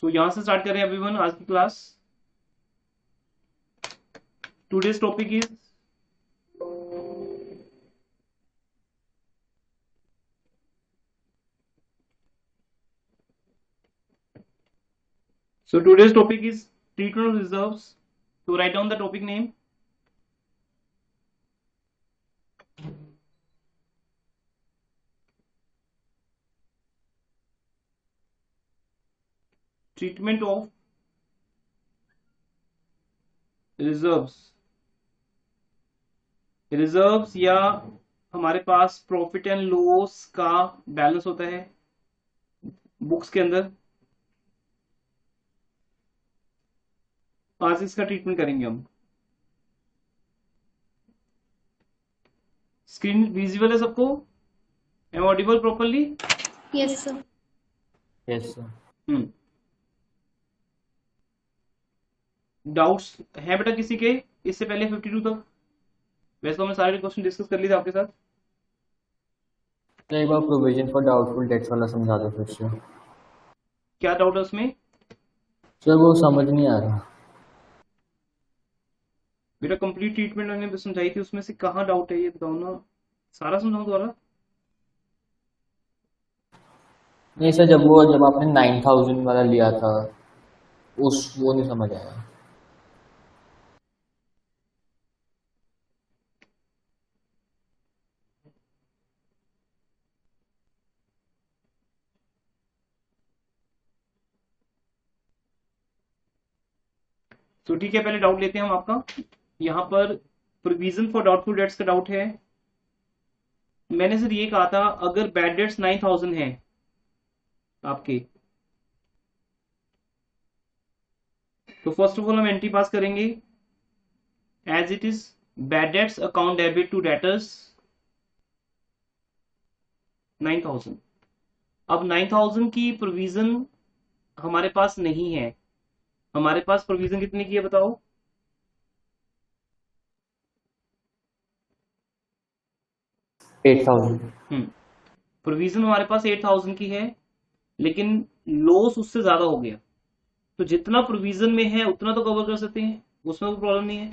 सो यहां से स्टार्ट करें एवरीवन आज की class. Today's topic is today's topic is treatment of reserves. So write down the topic name. Treatment of reserves. Reserves या हमारे पास profit and loss का balance होता है बुक्स के अंदर। आज इसका ट्रीटमेंट करेंगे हम। स्क्रीन विजिबल है सबको? Am audible properly? Yes sir. Yes sir. Doubts है बेटा किसी के इससे पहले 52 तक? वैसे तो हमने सारे क्वेश्चन डिस्कस कर लिए थे आपके साथ। एक बार प्रोविजन फॉर डाउटफुल डेट्स वाला समझा दो फिर से। क्या डाउट है उसमें? सर वो समझ नहीं आ रहा। मेरा कंप्लीट ट्रीटमेंट मैंने समझाई थी, उसमें से कहाँ डाउट है ये बताओ ना। सारा समझाऊं दोबारा? नहीं सर, जब आपने 9000 वाला लिया था वो नहीं समझ आया। तो ठीक है, पहले डाउट लेते हैं हम आपका। यहाँ पर प्रोविजन फॉर डाउटफुल डेट्स का डाउट है। मैंने सर ये कहा था अगर बैड डेट्स 9000 है आपके, तो फर्स्ट ऑफ ऑल हम एंट्री पास करेंगे as it is bad debts account debit to debtors 9000। अब 9000 की प्रोविजन हमारे पास नहीं है। हमारे पास प्रोविजन कितने की है बताओ? 8000। प्रोविजन हमारे पास 8000 की है, लेकिन लॉस उससे ज्यादा हो गया। तो जितना प्रोविजन में है उतना तो कवर कर सकते हैं, उसमें कोई प्रॉब्लम नहीं है।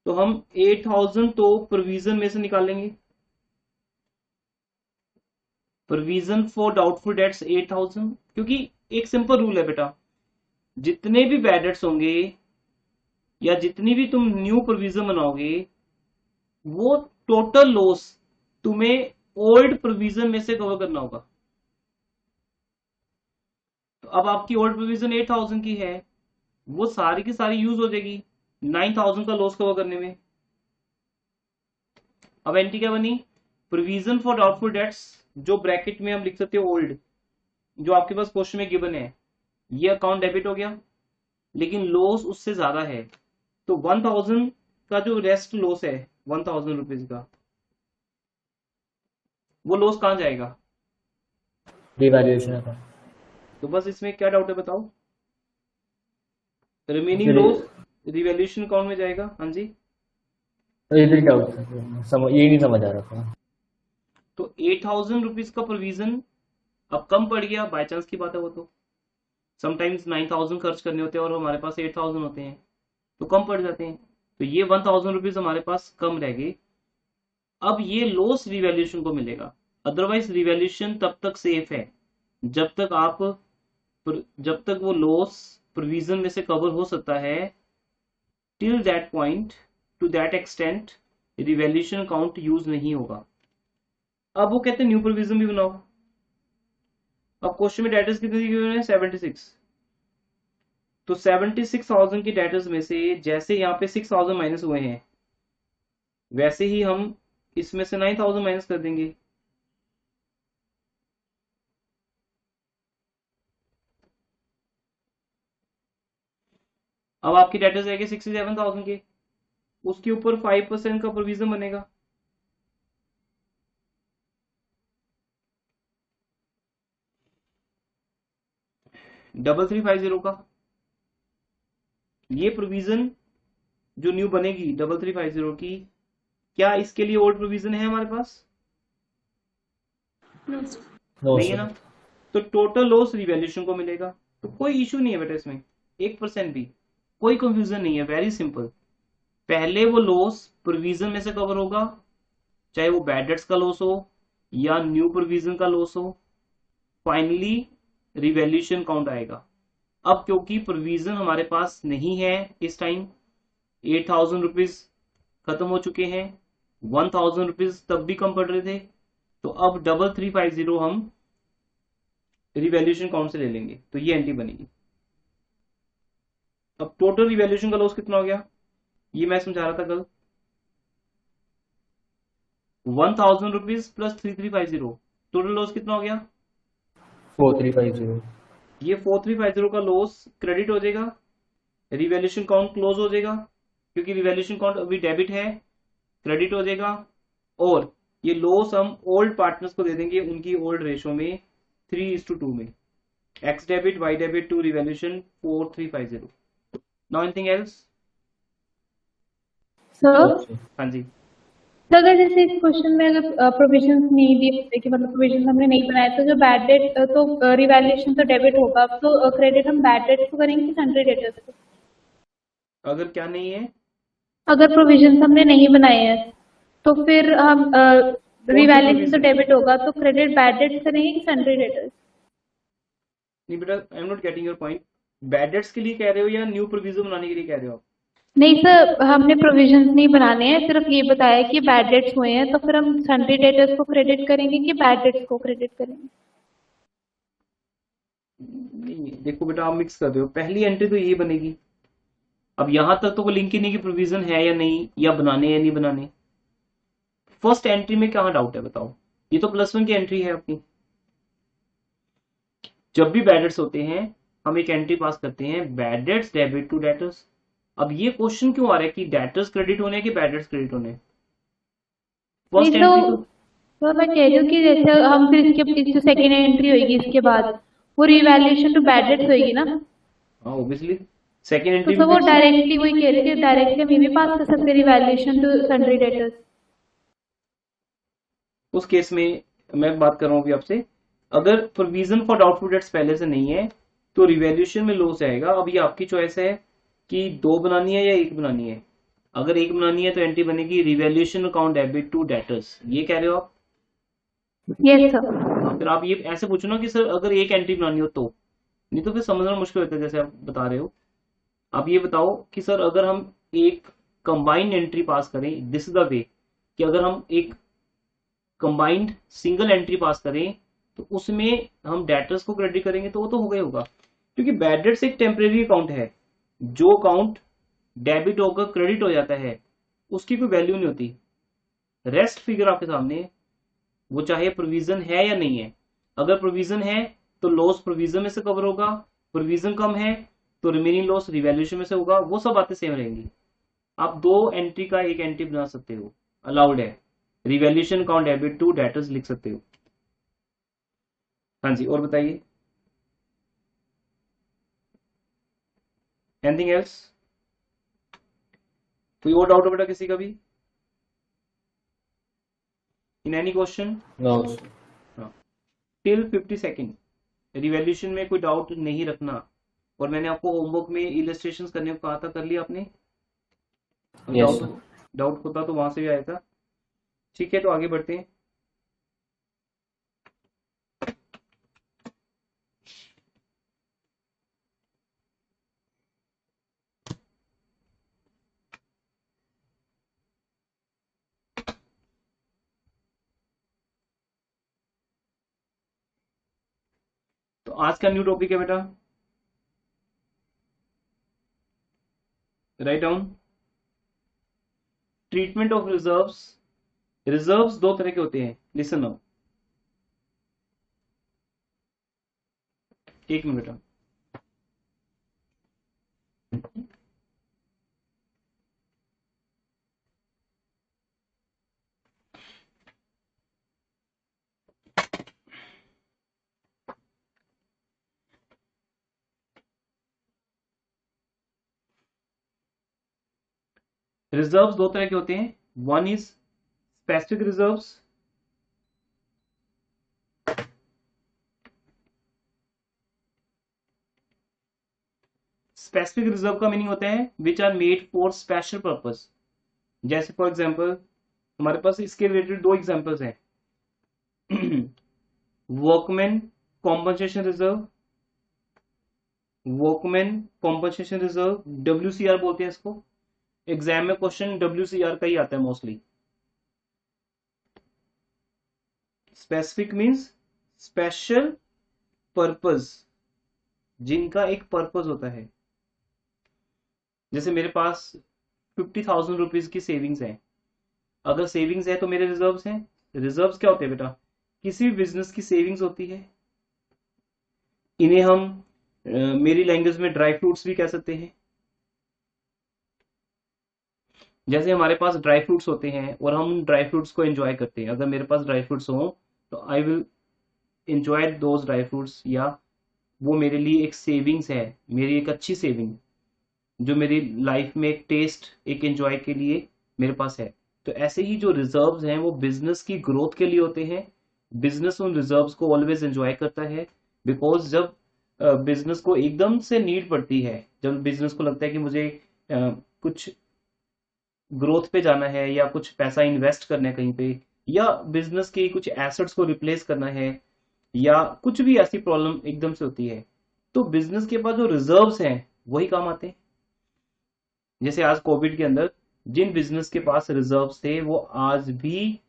तो हम 8000 तो प्रोविजन में से निकालेंगे। प्रोविजन फॉर डाउटफुल डेट्स 8000, क्योंकि एक सिंपल रूल है बेटा, जितने भी बैड डेट्स होंगे या जितनी भी तुम न्यू प्रोविजन बनाओगे वो टोटल लॉस तुम्हें ओल्ड प्रोविजन में से कवर करना होगा। तो अब आपकी ओल्ड प्रोविजन 8000 की है, वो सारी की सारी यूज हो जाएगी 9000 का लॉस कवर करने में। अब एंट्री क्या बनी? प्रोविजन फॉर डाउटफुल डेट्स, जो ब्रैकेट में हम लिख सकते हो ओल्ड, जो आपके पास क्वेश्चन में गिवन है, ये अकाउंट डेबिट हो गया, लेकिन लॉस उससे ज्यादा है। तो 1000 का जो रेस्ट लॉस है 1000 रुपीज का, वो लॉस कहां जाएगा? रिवैल्यूएशन का। तो बस इसमें क्या डाउट है बताओ? रिमेनिंग फिर लॉस रिवैल्यूएशन अकाउंट में जाएगा। हाँ जी। ये भी डाउट समझ ये नहीं समझ आ रहा था। तो 8000 रुपीज का प्रोविजन अब कम पड़ गया, बाय चांस की बात है वो तो। समटाइम्स 9000 खर्च करने होते हैं और हमारे पास 8000 होते हैं, तो कम पड़ जाते हैं। तो ये 1000 रुपीज हमारे पास कम रह गए। अब ये लॉस रिवैल्यूएशन को मिलेगा, अदरवाइज रिवैल्यूएशन तब तक सेफ है जब तक जब तक वो लॉस प्रोविजन में से कवर हो सकता है। Till that point, to that extent, revaluation account use नहीं होगा। अब वो कहते हैं न्यू प्रोविजन भी बनाओ। अब क्वेश्चन में डेटर्स कितने दिए हुए हैं? 76। तो 76,000 की डेटर्स में से जैसे यहाँ पे 6000 माइनस हुए हैं, वैसे ही हम इसमें से 9000 माइनस कर देंगे। अब आपकी डेटर्स आएगी 67,000 के, उसके ऊपर 5% का प्रोविजन बनेगा। डबल 350 का ये प्रोविजन जो न्यू बनेगी डबल 350 की, क्या इसके लिए ओल्ड प्रोविजन है हमारे पास? नो नो नहीं है सर। ना। तो टोटल लॉस रिवैल्यूएशन को मिलेगा। तो कोई इशू नहीं है बेटा इसमें, 1% भी कोई कंफ्यूजन नहीं है, वेरी सिंपल। पहले वो लॉस प्रोविजन में से कवर होगा, चाहे वो बैड डेट्स का लॉस हो या न्यू प्रोविजन का लॉस हो, फाइनली रिवैल्यूएशन काउंट आएगा। अब क्योंकि प्रोविजन हमारे पास नहीं है इस टाइम, 8,000 रुपीज खत्म हो चुके हैं, 1,000 रुपीज तब भी कम पड़ रहे थे, तो अब 3350 हम रिवैल्यूएशन काउंट से ले लेंगे, तो ये एंट्री बनेगी। अब टोटल रिवैल्यूएशन का लॉस कितना हो गया, ये मैं समझा रहा था कल, 1,000 रुपीज प्लस 3350, टोटल लॉस कितना हो गया, 4350। ये 4350 का लॉस क्रेडिट हो जाएगा, रिवैल्यूएशन काउंट क्लोज हो जाएगा, क्योंकि रिवैल्यूएशन काउंट अभी डेबिट है, क्रेडिट हो जाएगा। और ये लॉस हम ओल्ड पार्टनर्स को दे देंगे उनकी ओल्ड रेशो में 3:2 में, X debit Y debit to revaluation 4350। Now anything else? Sir हाँ जी। तो अगर जैसे इस क्वेश्चन में अगर प्रोविजन नहीं दिए कि मतलब प्रोविजन हमने नहीं बनाया तो जो बैड डेट तो रिवैल्यूएशन तो डेबिट होगा, तो क्रेडिट हम बैड डेट को करेंगे कि सन्ड्री डेटर्स को? अगर क्या नहीं है, अगर प्रोविजन हमने नहीं बनाए हैं तो फिर हम रिवैल्यूएशन तो provision? डेबिट होगा, तो क्रेडिट बैड डेट करेंगे कि सन्ड्री डेटर्स? नहीं बेटा, I am not getting your point. Bad debts के लिए कह रहे हो या न्यू प्रोविजन बनाने के लिए कह रहे हो आप? नहीं सर, हमने प्रोविजन नहीं बनाने हैं, सिर्फ ये बताया कि बैड डेट्स हुए हैं, तो फिर हम सन्ड्री डेटर्स को क्रेडिट करेंगे कि बैड डेट्स को क्रेडिट करेंगे? नहीं देखो बेटा, आप मिक्स कर रहे हो, पहली एंट्री तो यही बनेगी। अब यहां तक तो कोई लिंक ही नहीं कि प्रोविजन है या नहीं, या बनाने या नहीं बनाने। फर्स्ट एंट्री में कहाँ डाउट है बताओ, ये तो +1 की एंट्री है अपनी। जब भी बैड डेट्स होते हैं हम एक एंट्री पास करते हैं, bad debts debit to debtors. अब ये क्वेश्चन क्यों आ रहा है कि डेटर्स क्रेडिट होने कि बैड डेट्स क्रेडिट होने? फर्स्ट नहीं एंट्री तो तो सर मैं कह रही हूँ कि जैसे हम फिर इसके जो सेकेंड एंट्री होगी इसके बाद वो रिवैल्यूएशन टू बैड डेट्स होगी ना, हाँ ऑब्वियसली सेकेंड तो एंट्री सर में वो फिर डायरेक्टली वही कह रहे थे, डायरेक्टली हम ये भी पास कर सकते रिवैल्यूएशन टू सन्ड्री डेटर्स? उस केस में मैं बात कर रहा हूँ अभी आपसे, अगर प्रोविजन फॉर डाउटफुल डेट्स पहले से नहीं है तो रिवैल्यूएशन में लॉस आएगा। अब ये आपकी चॉइस है कि 2 बनानी है या 1 बनानी है। अगर 1 बनानी है तो एंट्री बनेगी revaluation account debit to debtors, ये कह रहे हो आप? Yes sir. हाँ, फिर आप ये ऐसे पूछो ना कि सर अगर 1 एंट्री बनानी हो तो, नहीं तो फिर समझना मुश्किल होता है जैसे आप बता रहे हो। आप ये बताओ कि सर अगर हम एक कंबाइंड एंट्री पास करें, दिस इज द वे, कि अगर हम एक कंबाइंड सिंगल एंट्री पास करें तो उसमें हम डेटर्स को क्रेडिट करेंगे तो वो तो होगा ही होगा, क्योंकि बैड डेट्स एक टेम्परेरी अकाउंट है। जो अकाउंट डेबिट होकर क्रेडिट हो जाता है उसकी कोई वैल्यू नहीं होती। रेस्ट फिगर आपके सामने है, वो चाहे प्रोविजन है या नहीं है। अगर प्रोविजन है तो लॉस प्रोविजन में से कवर होगा, प्रोविजन कम है तो रिमेनिंग लॉस रिवैल्यूएशन में से होगा, वो सब बातें सेम रहेंगी। आप 2 एंट्री का एक एंट्री बना सकते हो, अलाउड है। Revaluation account debit to debtors लिख सकते हो। हाँ जी, और बताइए, एनीथिंग एल्स? कोई और डाउट हो बेटा किसी का भी in any question? No. Till 52 revaluation में कोई डाउट नहीं रखना। और मैंने आपको होमवर्क में इलस्ट्रेशंस करने को कहा था, कर लिया आपने? यस डाउट डाउट होता तो वहां से भी आया था। ठीक है, तो आगे बढ़ते हैं। तो आज का न्यू टॉपिक है बेटा, write down, treatment of reserves. Reserves 2 तरह के होते हैं, लिसन नाउ। एक मिनट बेटा, रिजर्व्स 2 तरह के होते हैं। One is specific reserves, specific reserve का मीनिंग होता है which are made for special purpose. जैसे फॉर एग्जांपल हमारे पास इसके रिलेटेड दो एग्जांपल्स हैं। Workman compensation reserve, workman compensation reserve WCR बोलते हैं इसको। एग्जाम में क्वेश्चन WCR का ही आता है mostly. Specific means special purpose, जिनका एक पर्पस होता है। जैसे मेरे पास 50,000 रुपीज की सेविंग्स है। अगर सेविंग्स है तो मेरे रिजर्व्स हैं। रिजर्व्स क्या होते हैं बेटा? किसी भी बिजनेस की सेविंग्स होती है। इन्हें हम मेरी लैंग्वेज में ड्राई फ्रूट्स भी कह सकते हैं। जैसे हमारे पास ड्राई फ्रूट्स होते हैं और हम ड्राई फ्रूट्स को एंजॉय करते हैं। अगर मेरे पास ड्राई फ्रूट्स हो तो I will enjoy those dry fruits, या वो मेरे लिए एक सेविंग्स है, मेरी एक अच्छी सेविंग जो मेरी लाइफ में एक टेस्ट, एक एंजॉय के लिए मेरे पास है। तो ऐसे ही जो रिजर्व्स हैं वो बिजनेस की ग्रोथ के लिए होते हैं। बिजनेस उन रिजर्व्स को ऑलवेज एंजॉय करता है, बिकॉज जब बिजनेस को एकदम से नीड पड़ती है, जब बिजनेस को लगता है कि मुझे कुछ ग्रोथ पे जाना है या कुछ पैसा इन्वेस्ट करना है कहीं पे, या बिजनेस के कुछ एसेट्स को रिप्लेस करना है, या कुछ भी ऐसी प्रॉब्लम एकदम से होती है, तो बिजनेस के पास जो रिजर्व्स हैं वही काम आते हैं। जैसे आज कोविड के अंदर जिन बिजनेस के पास रिजर्व्स थे वो आज भी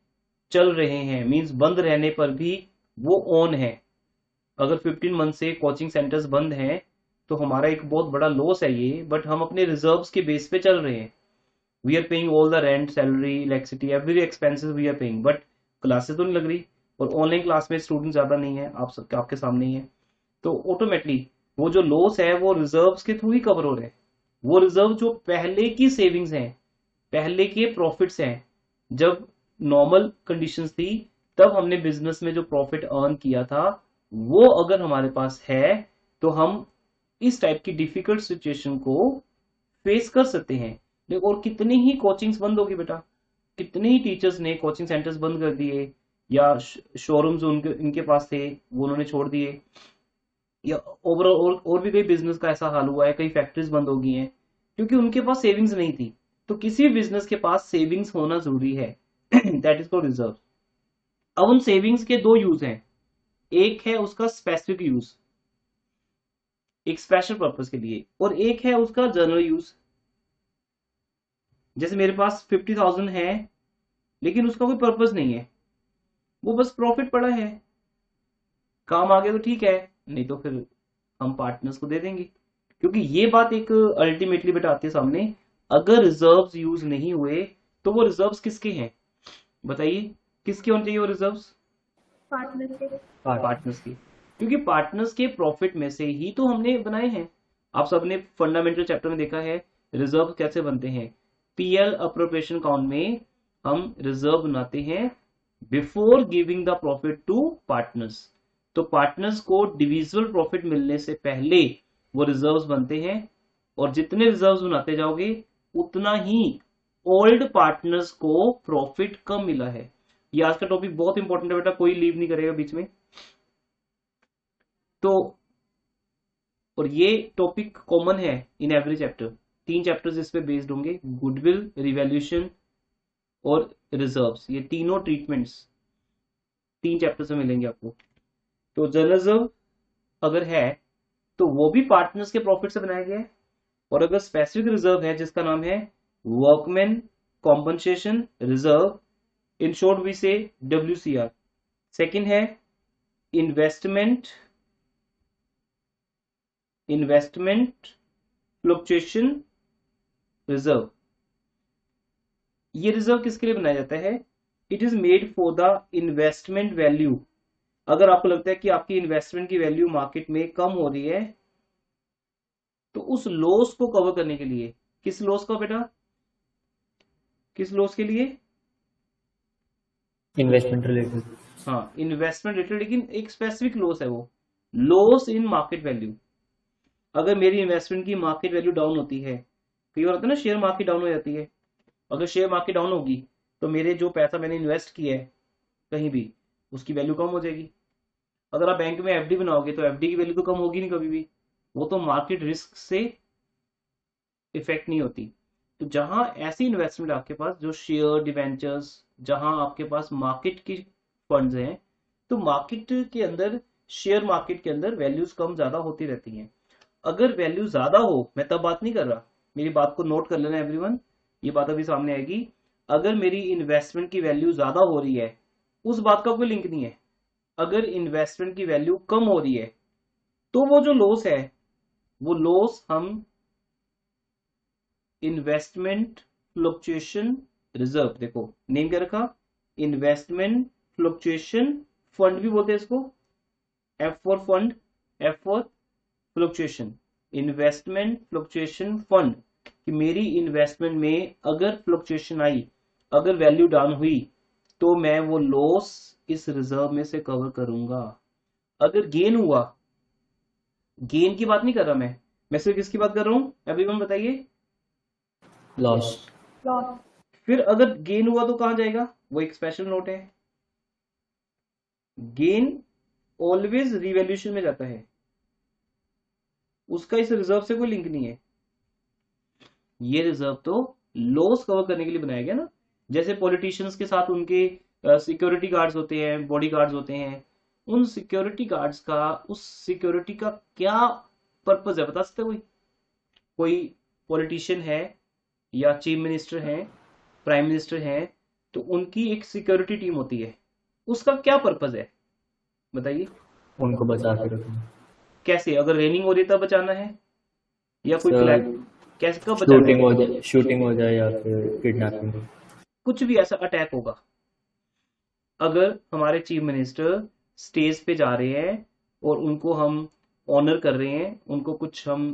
चल रहे हैं, मींस बंद रहने पर भी वो ऑन है। अगर 15 मंथ से कोचिंग सेंटर्स बंद हैं तो हमारा एक बहुत बड़ा लॉस है ये, बट हम अपने रिजर्व्स के बेस पे चल रहे हैं। We are paying all the rent, salary, electricity, every expenses we are paying, but classes तो नहीं लग रही, और ऑनलाइन क्लास में स्टूडेंट ज्यादा नहीं है, आप सबके आपके सामने ही है। तो ऑटोमेटिकली वो जो लॉस है वो रिजर्व्स के थ्रू ही कवर हो रहे हैं। वो रिजर्व जो पहले की सेविंग्स हैं, पहले के प्रॉफिट्स हैं, जब नॉर्मल कंडीशंस थी तब हमने बिजनेस में जो प्रॉफिट अर्न किया था, वो अगर हमारे पास है तो हम इस टाइप की डिफिकल्ट सिचुएशन को फेस कर सकते हैं। और कितनी ही कोचिंग्स बंद होगी बेटा, कितने ही टीचर्स ने कोचिंग सेंटर्स बंद कर दिए, या शोरूम्स उनके इनके पास थे वो उन्होंने छोड़ दिए, या ओवरऑल और भी कई बिजनेस का ऐसा हाल हुआ है, कई फैक्ट्रीज बंद हो गई हैं क्योंकि उनके पास सेविंग्स नहीं थी। तो किसी भी बिजनेस के पास सेविंग्स होना जरूरी है। That is called reserve. अब उन सेविंग्स के दो यूज हैं। एक है उसका स्पेसिफिक यूज, एक स्पेशल पर्पस के लिए, और एक है उसका जनरल यूज। जैसे मेरे पास 50,000 है लेकिन उसका कोई पर्पस नहीं है, वो बस प्रॉफिट पड़ा है, काम आ गया तो ठीक है, नहीं तो फिर हम पार्टनर्स को दे देंगे। क्योंकि ये बात एक अल्टीमेटली बेटा आती है सामने, अगर रिजर्व्स यूज नहीं हुए तो वो रिजर्व्स किसके हैं बताइए? किसके होने चाहिए वो रिजर्व्स? पार्टनर के। पार्टनर्स की। क्योंकि पार्टनर्स के प्रॉफिट में से ही तो हमने बनाए हैं। आप सबने फंडामेंटल चैप्टर में देखा है रिजर्व कैसे बनते हैं। पीएल अप्रोप्रिएशन अकाउंट में हम रिजर्व बनाते हैं before giving the profit to partners. तो पार्टनर्स को डिविजिबल प्रॉफिट मिलने से पहले वो रिजर्व्स बनते हैं, और जितने रिजर्व्स बनाते जाओगे उतना ही ओल्ड पार्टनर्स को प्रॉफिट कम मिला है। ये आज का टॉपिक बहुत इंपॉर्टेंट है बेटा, कोई लीव नहीं करेगा बीच में। तो और ये टॉपिक कॉमन है इन एवरी चैप्टर, 3 चैप्टर्स इस पे बेस्ड होंगे, गुडविल, रिवैल्यूएशन और रिजर्व्स। ये तीनों ट्रीटमेंट्स 3 चैप्टर से मिलेंगे आपको। तो जनरल रिजर्व अगर है तो वो भी पार्टनर्स के प्रॉफिट से बनाया गया है, और अगर स्पेसिफिक रिजर्व है जिसका नाम है workman compensation reserve, in short we say WCR। Second है इन्वेस्टमेंट फ्लक्चुएशन रिजर्व। ये रिजर्व किसके लिए बनाया जाता है? It is made for the investment value. अगर आपको लगता है कि आपकी इन्वेस्टमेंट की वैल्यू मार्केट में कम हो रही है तो उस लॉस को कवर करने के लिए। किस लॉस का बेटा? किस लॉस के लिए? Investment related. हाँ, इन्वेस्टमेंट रिलेटेड, लेकिन एक स्पेसिफिक लॉस है वो, लॉस इन मार्केट वैल्यू। अगर मेरी इन्वेस्टमेंट की मार्केट वैल्यू डाउन होती है, कई बार होता है ना शेयर मार्केट डाउन हो जाती है, अगर शेयर मार्केट डाउन होगी तो मेरे जो पैसा मैंने इन्वेस्ट किया है कहीं भी उसकी वैल्यू कम हो जाएगी। अगर आप बैंक में FD बनाओगे तो FD की वैल्यू तो कम होगी नहीं कभी भी, वो तो मार्केट रिस्क से इफेक्ट नहीं होती। तो जहां ऐसी इन्वेस्टमेंट आपके पास जो शेयर डिवेंचर्स, जहां आपके पास मार्केट की फंड्स हैं, तो मार्केट के अंदर, शेयर मार्केट के अंदर वैल्यूज कम ज्यादा होती रहती हैं। अगर वैल्यू ज्यादा हो, मैं तब बात नहीं कर रहा, मेरी बात को नोट कर लेना एवरीवन, ये बात अभी सामने आएगी। अगर मेरी इन्वेस्टमेंट की वैल्यू ज्यादा हो रही है, उस बात का कोई लिंक नहीं है। अगर इन्वेस्टमेंट की वैल्यू कम हो रही है, तो वो जो लॉस है, वो लॉस हम इन्वेस्टमेंट फ्लक्चुएशन रिजर्व, देखो नेम क्या रखा, इन्वेस्टमेंट फ्लक्चुएशन फंड भी बोलते हैं इसको, F for fund, F for fluctuation, investment fluctuation fund, कि मेरी इन्वेस्टमेंट में अगर फ्लक्चुएशन आई, अगर वैल्यू डाउन हुई, तो मैं वो लॉस इस रिजर्व में से कवर करूंगा। अगर गेन हुआ, गेन की बात नहीं कर रहा मैं सिर्फ किसकी बात कर रहा हूं, एवरीवन बताइए। लॉस। लॉस। फिर अगर गेन हुआ तो कहां जाएगा, वो एक स्पेशल नोट है, गेन ऑलवेज रिवैल्यूएशन में जाता है, उसका इस रिजर्व से कोई लिंक नहीं है। ये रिजर्व तो लॉस कवर करने के लिए बनाया गया ना। जैसे पॉलिटिशियंस के साथ उनके सिक्योरिटी गार्ड्स होते हैं, बॉडी गार्ड्स होते हैं, उन सिक्योरिटी गार्ड्स का, उस सिक्योरिटी का क्या पर्पज है, बता सकते हो कोई? कोई पॉलिटिशियन है या चीफ मिनिस्टर है, प्राइम मिनिस्टर है, तो उनकी एक सिक्योरिटी टीम होती है, उसका क्या पर्पज है बताइए? उनको बचा के रखना। कैसे? अगर रेनिंग हो रही है तब बचाना है, या कोई सर, कैसे, कब बचाना है? शूटिंग हो जाए या फिर किडनैपिंग। कुछ भी ऐसा अटैक होगा, अगर हमारे चीफ मिनिस्टर स्टेज पे जा रहे हैं और उनको हम ऑनर कर रहे हैं, उनको कुछ हम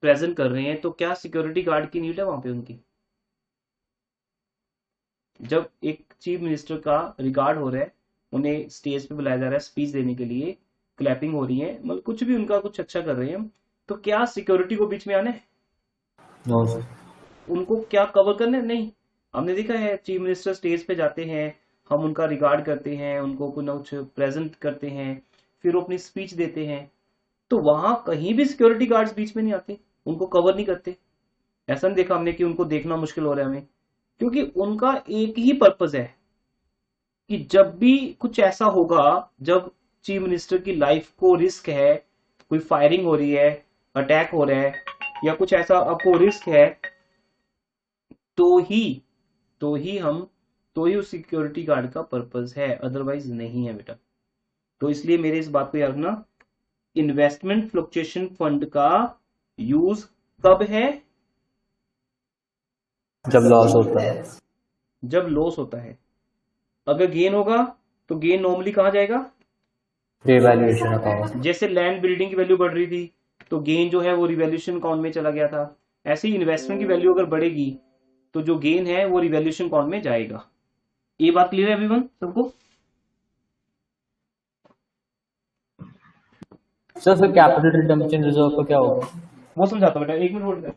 प्रेजेंट कर रहे हैं, तो क्या सिक्योरिटी गार्ड की नीड है वहां पे उनकी? जब एक चीफ मिनिस्टर का रिगार्ड हो रहा है, उन्हें स्टेज पे बुलाया जा रहा है स्पीच देने के लिए, क्लैपिंग हो रही है, मतलब कुछ भी उनका कुछ अच्छा कर रहे हैं, तो क्या सिक्योरिटी को बीच में आना है? No sir. उनको क्या कवर करना है? नहीं। हमने देखा है चीफ मिनिस्टर स्टेज पे जाते हैं, हम उनका रिगार्ड करते हैं, उनको कुछ ना कुछ प्रेजेंट करते हैं, फिर वो अपनी स्पीच देते हैं, तो वहां कहीं भी सिक्योरिटी गार्ड्स बीच में नहीं आते, उनको कवर नहीं करते। ऐसा नहीं देखा हमने कि उनको देखना मुश्किल हो रहा है हमें, क्योंकि उनका एक ही पर्पज है कि जब भी कुछ ऐसा होगा, जब चीफ मिनिस्टर की लाइफ को रिस्क है, कोई फायरिंग हो रही है, अटैक हो रहा है, या कुछ ऐसा आपको रिस्क है, तो ही तो ही हम तो ही उस सिक्योरिटी गार्ड का पर्पज है, अदरवाइज नहीं है बेटा। तो इसलिए मेरे इस बात को याद रखना, इन्वेस्टमेंट फ्लक्चुएशन फंड का यूज कब है? जब लॉस होता है। जब लॉस होता है। अगर गेन होगा तो गेन नॉर्मली कहां जाएगा? Revaluation account. जैसे लैंड बिल्डिंग की वैल्यू बढ़ रही थी, तो गेन जो है वो रिवैल्यूएशन अकाउंट में चला गया था। ऐसे ही इन्वेस्टमेंट की वैल्यू अगर बढ़ेगी, तो जो गेन है वो रिवैल्यूएशन अकाउंट में जाएगा। ये बात क्लियर है एवरीवन सबको? सर फिर कैपिटल रिडम्पशन रिजर्व का क्या होगा? वो समझाता हूं बेटा, एक मिनट होल्ड कर।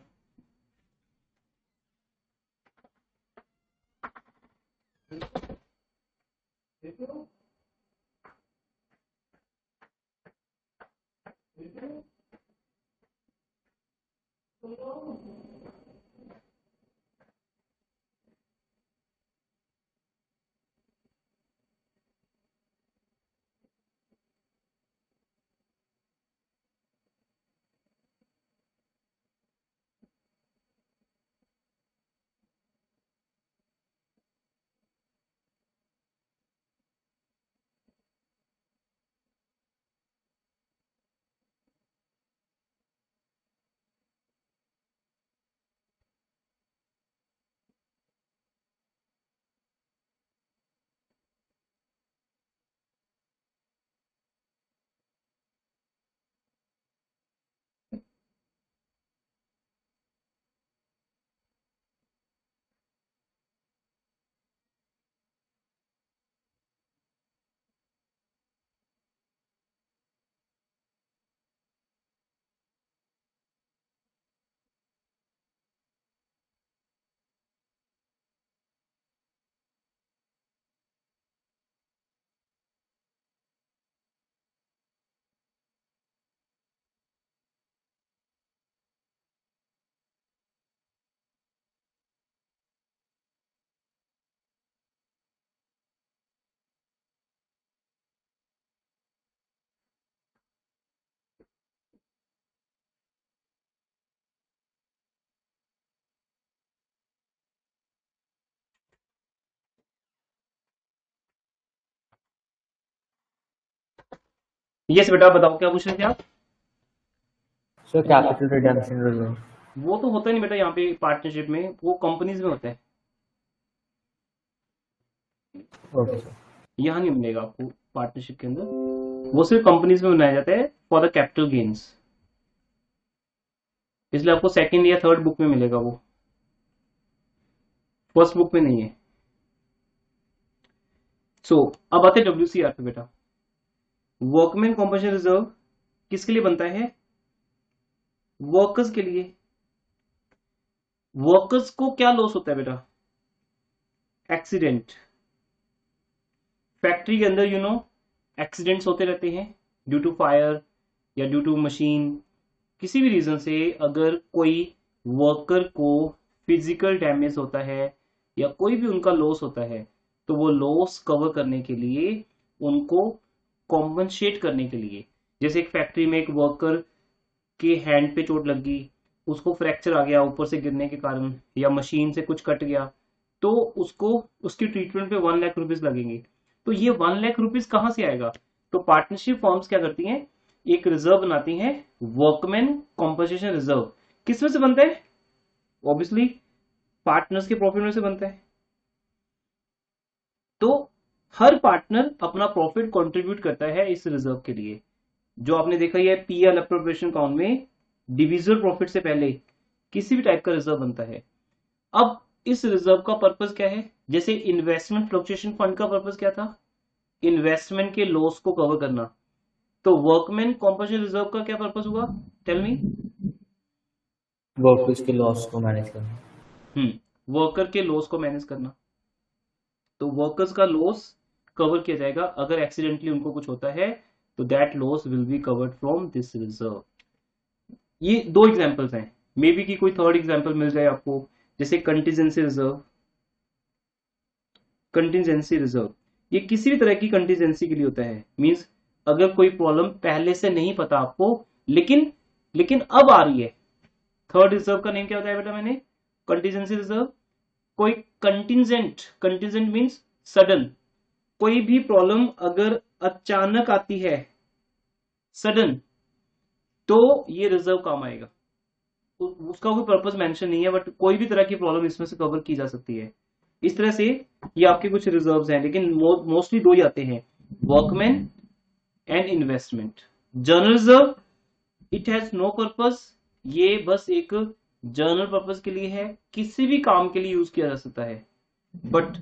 यस बेटा बताओ क्या पूछ रहे थे आप? Sir capital redemption reserve. वो तो होता नहीं बेटा यहाँ पे पार्टनरशिप में, वो कंपनीज में होता है, ओके सर। यहाँ नहीं मिलेगा आपको पार्टनरशिप के अंदर, वो सिर्फ कंपनीज में बनाया जाता है फॉर द कैपिटल गेन्स, इसलिए आपको सेकंड या थर्ड बुक में मिलेगा वो, फर्स्ट बुक में नहीं है। सो अब आते हैं WCR पे बेटा। वर्कमैन कॉम्पनसेशन रिजर्व किसके लिए बनता है? वर्कर्स के लिए। वर्कर्स को क्या लॉस होता है बेटा? एक्सीडेंट। फैक्ट्री के अंदर एक्सीडेंट्स होते रहते हैं ड्यू टू फायर या ड्यू टू मशीन, किसी भी रीजन से अगर कोई वर्कर को फिजिकल डैमेज होता है या कोई भी उनका लॉस होता है, तो वो लॉस कवर करने के लिए, उनको कॉम्पनसेट करने के लिए, जैसे एक फैक्ट्री में एक वर्कर के हैंड पे चोट लग गई, उसको फ्रैक्चर आ गया ऊपर से गिरने के कारण, या मशीन से कुछ कट गया, तो उसको उसकी ट्रीटमेंट पे 1 लाख रुपीज लगेंगे। तो ये 1 लाख रुपीज कहां से आएगा? तो पार्टनरशिप फॉर्म्स क्या करती हैं, एक रिजर्व बनाती हैं, वर्कमैन कॉम्पनसेशन रिजर्व। किस में से बनता है? ऑब्वियसली पार्टनर्स के प्रॉफिट में से बनता है। तो हर पार्टनर अपना प्रॉफिट कंट्रीब्यूट करता है इस रिजर्व के लिए। जो आपने देखा है पीएल अप्रोप्रिएशन अकाउंट में डिविजिबल प्रॉफिट से पहले किसी भी टाइप का रिजर्व बनता है। अब इस रिजर्व का पर्पस क्या है? जैसे इन्वेस्टमेंट फ्लक्चुएशन फंड का पर्पस क्या था? इन्वेस्टमेंट के लॉस को कवर करना। तो वर्कमैन कॉम्पनसेशन रिजर्व का क्या पर्पस हुआ? Tell me. वर्कर्स के लॉस को मैनेज करना। वर्कर के लॉस को मैनेज करना। तो वर्कर्स का लॉस कवर किया जाएगा, अगर एक्सीडेंटली उनको कुछ होता है तो that loss will be covered from this reserve. ये 2 एग्जांपल्स हैं, मे बी कि कोई थर्ड एग्जांपल मिल जाए आपको, जैसे कंटीजेंसी रिजर्व। कंटीजेंसी रिजर्व ये किसी भी तरह की कंटीजेंसी के लिए होता है, मींस अगर कोई प्रॉब्लम पहले से नहीं पता आपको, लेकिन अब आ रही है। थर्ड रिजर्व का नेम क्या बताया बेटा मैंने? Contingency reserve. कोई कंटीजेंट मींस सडन, कोई भी प्रॉब्लम अगर अचानक आती है सडन, तो ये रिजर्व काम आएगा। तो उसका कोई पर्पस मेंशन नहीं है, बट कोई भी तरह की प्रॉब्लम इसमें से कवर की जा सकती है। इस तरह से ये आपके कुछ रिजर्व्स हैं, लेकिन मोस्टली 2 ही आते हैं, workman and investment. General reserve it has no purpose, ये बस एक जनरल पर्पस के लिए है, किसी भी काम के लिए यूज किया जा सकता है। बट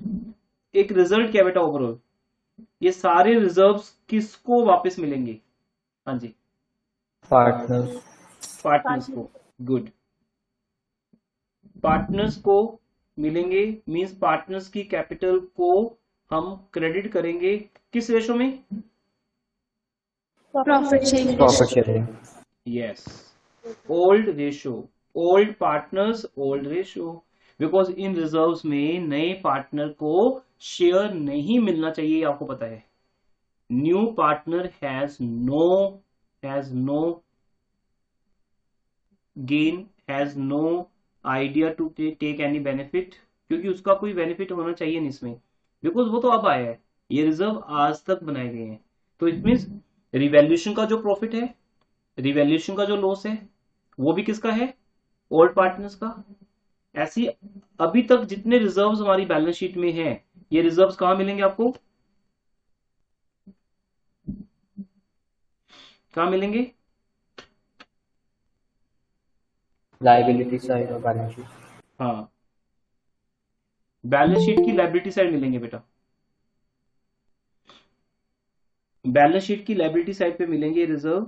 एक रिजल्ट क्या बेटा ओवरऑल, ये सारे रिजर्व्स किसको वापस मिलेंगे? हाँ जी, पार्टनर्स को। गुड, पार्टनर्स को मिलेंगे, मींस पार्टनर्स की कैपिटल को हम क्रेडिट करेंगे किस रेशो में? Profit sharing. Yes, old ratio, old partners old ratio. Because in reserves में नए पार्टनर को शेयर नहीं मिलना चाहिए, आपको पता है। New partner has no gain, has no idea to take any benefit, क्योंकि उसका कोई बेनिफिट होना चाहिए नहीं इसमें, बिकॉज वो तो अब आया है, ये रिजर्व आज तक बनाए गए हैं। तो इट मीन्स रिवैल्यूएशन का जो प्रॉफिट है, रिवैल्यूएशन का जो लॉस है, वो भी किसका है? ओल्ड पार्टनर्स का। ऐसी अभी तक जितने रिजर्व्स हमारी बैलेंस शीट में हैं, ये रिजर्व्स कहां मिलेंगे आपको? कहां मिलेंगे? लायबिलिटी साइड और बैलेंस शीट। हाँ, बैलेंस शीट की लायबिलिटी साइड मिलेंगे बेटा, बैलेंस शीट की लायबिलिटी साइड पे मिलेंगे रिजर्व,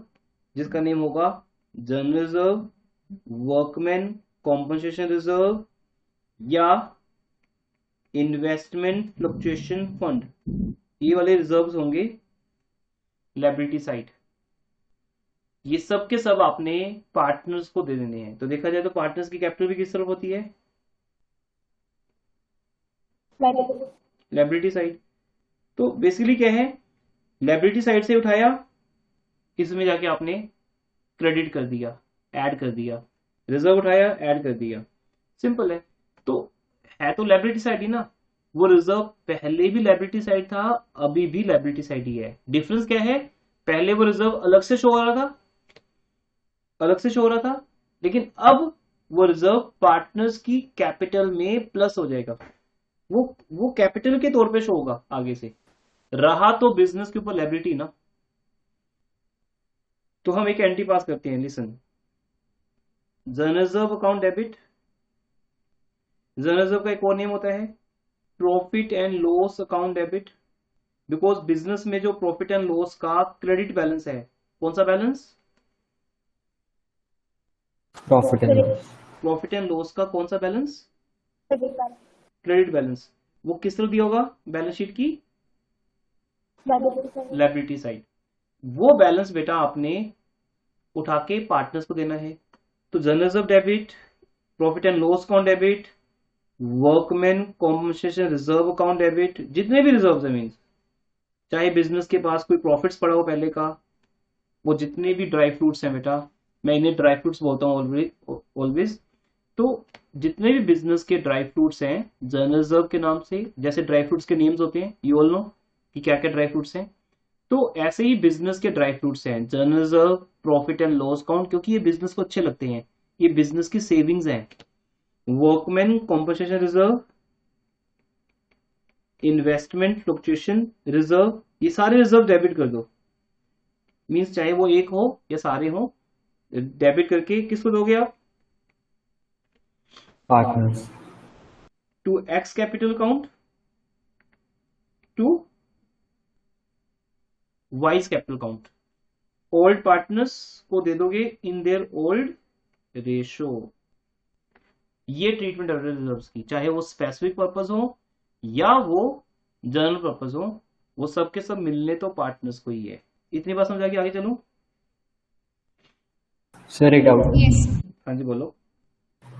जिसका नेम होगा general reserve, workman compensation reserve या इन्वेस्टमेंट फ्लक्चुएशन फंड। ये वाले रिजर्व्स होंगे लायबिलिटी साइड। ये सब के सब आपने पार्टनर्स को दे देने हैं। तो देखा जाए तो पार्टनर्स की कैपिटल भी किस तरफ होती है? Liability side. तो बेसिकली क्या है, लायबिलिटी साइड से उठाया, इसमें जाके आपने क्रेडिट कर दिया, ऐड कर दिया, रिजर्व उठाया, ऐड कर दिया, सिंपल है। तो है तो लायबिलिटी साइड ही ना, वो रिजर्व पहले भी लायबिलिटी साइड था, अभी भी लायबिलिटी साइड ही है। डिफरेंस क्या है? पहले वो रिजर्व अलग से शो हो रहा था, अलग से शो हो रहा था, लेकिन अब वो रिजर्व पार्टनर्स की कैपिटल में प्लस हो जाएगा। वो कैपिटल के तौर पे शो होगा आगे से, रहा तो बिजनेस के ऊपर लायबिलिटी ना। तो हम एक एंट्री पास करते हैं, listen, reserve account debit. Reserve का एक और नेम होता है profit and loss account debit, because business में जो प्रॉफिट एंड लॉस का क्रेडिट बैलेंस है, कौन सा balance? Profit and loss. Profit and loss का कौन सा बैलेंस? Credit balance. वो किस तरह दिया होगा बैलेंस शीट की? Liability side. वो बैलेंस बेटा आपने उठा के पार्टनर्स को देना है। तो general reserve debit, profit and loss account debit, workman compensation reserve account debit, जितने भी रिजर्व है, मीन्स चाहे बिजनेस के पास कोई प्रॉफिट्स पड़ा हो पहले का, वो जितने भी ड्राई फ्रूट्स हैं बेटा, मैं इन्हें ड्राई फ्रूट्स बोलता हूँ ऑलवेज, तो जितने भी बिजनेस के ड्राई फ्रूट्स हैं जनरल रिजर्व के नाम से, जैसे ड्राई फ्रूट्स के नेम्स होते हैं, यू ऑल नो कि क्या क्या ड्राई फ्रूट्स हैं, तो ऐसे ही बिजनेस के ड्राई फ्रूट्स हैं general reserve, profit and loss account, क्योंकि ये बिजनेस को अच्छे लगते हैं, ये बिजनेस की सेविंग्स हैं। Workman compensation reserve, investment fluctuation reserve, ये सारे रिजर्व डेबिट कर दो, मींस चाहे वो एक हो या सारे हो, डेबिट करके किसको दोगे आप? Partners. To X capital account, to Y's capital account. Old partners को दे दोगे इन देयर ओल्ड रेशो। ये ट्रीटमेंट है रिजर्व्स की, चाहे वो स्पेसिफिक पर्पस हो या वो जनरल पर्पस हो, वो सब के सब मिलने तो पार्टनर्स को ही है। इतनी बात समझ आ गई, आगे चलूं? सर एक डाउट। हाँ जी बोलो।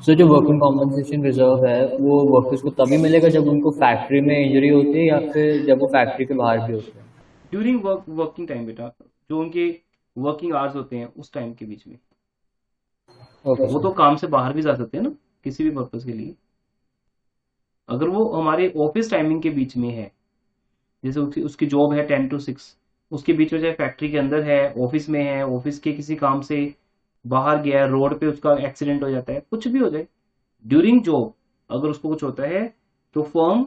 सर जो वर्किंग कॉम्पनसेशन रिजर्व है वो वर्कर्स को तभी मिलेगा जब उनको फैक्ट्री में इंजरी होती है या फिर जब वो फैक्ट्री के बाहर भी होते हैं? ड्यूरिंग वर्किंग टाइम बेटा, जो उनके वर्किंग आवर्स होते हैं उस टाइम के बीच में। ओके वो तो काम से बाहर भी जा सकते हैं ना किसी भी पर्पस के लिए। अगर वो हमारे ऑफिस टाइमिंग के बीच में है, जैसे उसकी जॉब है 10 to 6, उसके बीच में चाहे फैक्ट्री के अंदर है, ऑफिस में है, ऑफिस के किसी काम से बाहर गया, रोड पे उसका एक्सीडेंट हो जाता है, कुछ भी हो जाए, ड्यूरिंग जॉब अगर उसको कुछ होता है तो फर्म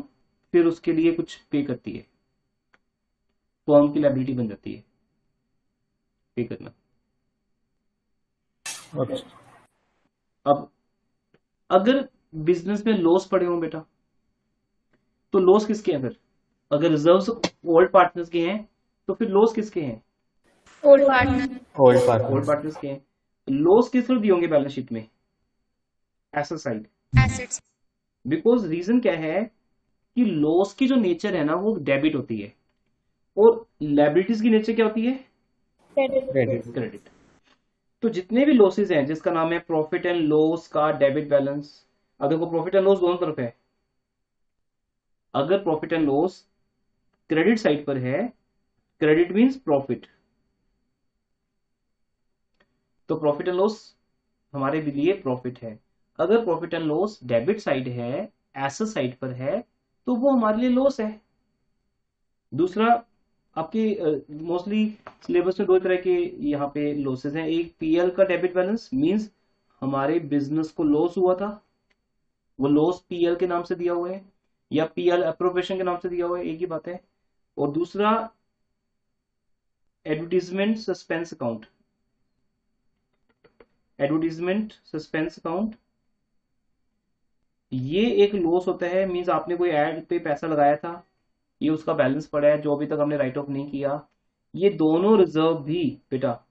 फिर उसके लिए कुछ पे करती है, फर्म की लायबिलिटी बन जाती है पे करना। ओके। अब अगर बिजनेस में लॉस पड़े हो बेटा, तो लॉस किसके हैं फिर? अगर रिजर्व्स ओल्ड पार्टनर्स के हैं तो फिर लॉस किसके हैं? Old partner. Old old partners. Partners के हैं। लॉस किस तरह दिए होंगे बैलेंस शीट में? Asset side. Assets. Because reason क्या है कि लॉस की जो नेचर है ना वो डेबिट होती है, और लायबिलिटीज की नेचर क्या होती है? क्रेडिट। क्रेडिट। तो जितने भी लॉसेज हैं जिसका नाम है प्रॉफिट एंड लॉस का डेबिट बैलेंस, अब देखो प्रॉफिट एंड लॉस दोनों तरफ है। अगर profit and loss credit side पर है, क्रेडिट मींस प्रॉफिट, तो प्रॉफिट एंड लॉस हमारे लिए प्रॉफिट है। अगर profit and loss debit side है, एसेट साइड पर है, तो वो हमारे लिए लॉस है। दूसरा, आपके मोस्टली सिलेबस में दो तरह के यहाँ पे लॉसेस हैं। एक पीएल का डेबिट बैलेंस, मींस हमारे बिजनेस को लॉस हुआ था, वो लॉस पीएल के नाम से दिया हुआ है, या पीएल अप्रोप्रिएशन के नाम से दिया हुआ है, एक ही बात है। और दूसरा advertisement suspense account, advertisement suspense account, ये एक लॉस होता है, मींस आपने कोई एड पे पैसा लगाया था, ये उसका बैलेंस पड़ा है जो अभी तक हमने राइट ऑफ नहीं किया। ये दोनों रिजर्व भी बेटा,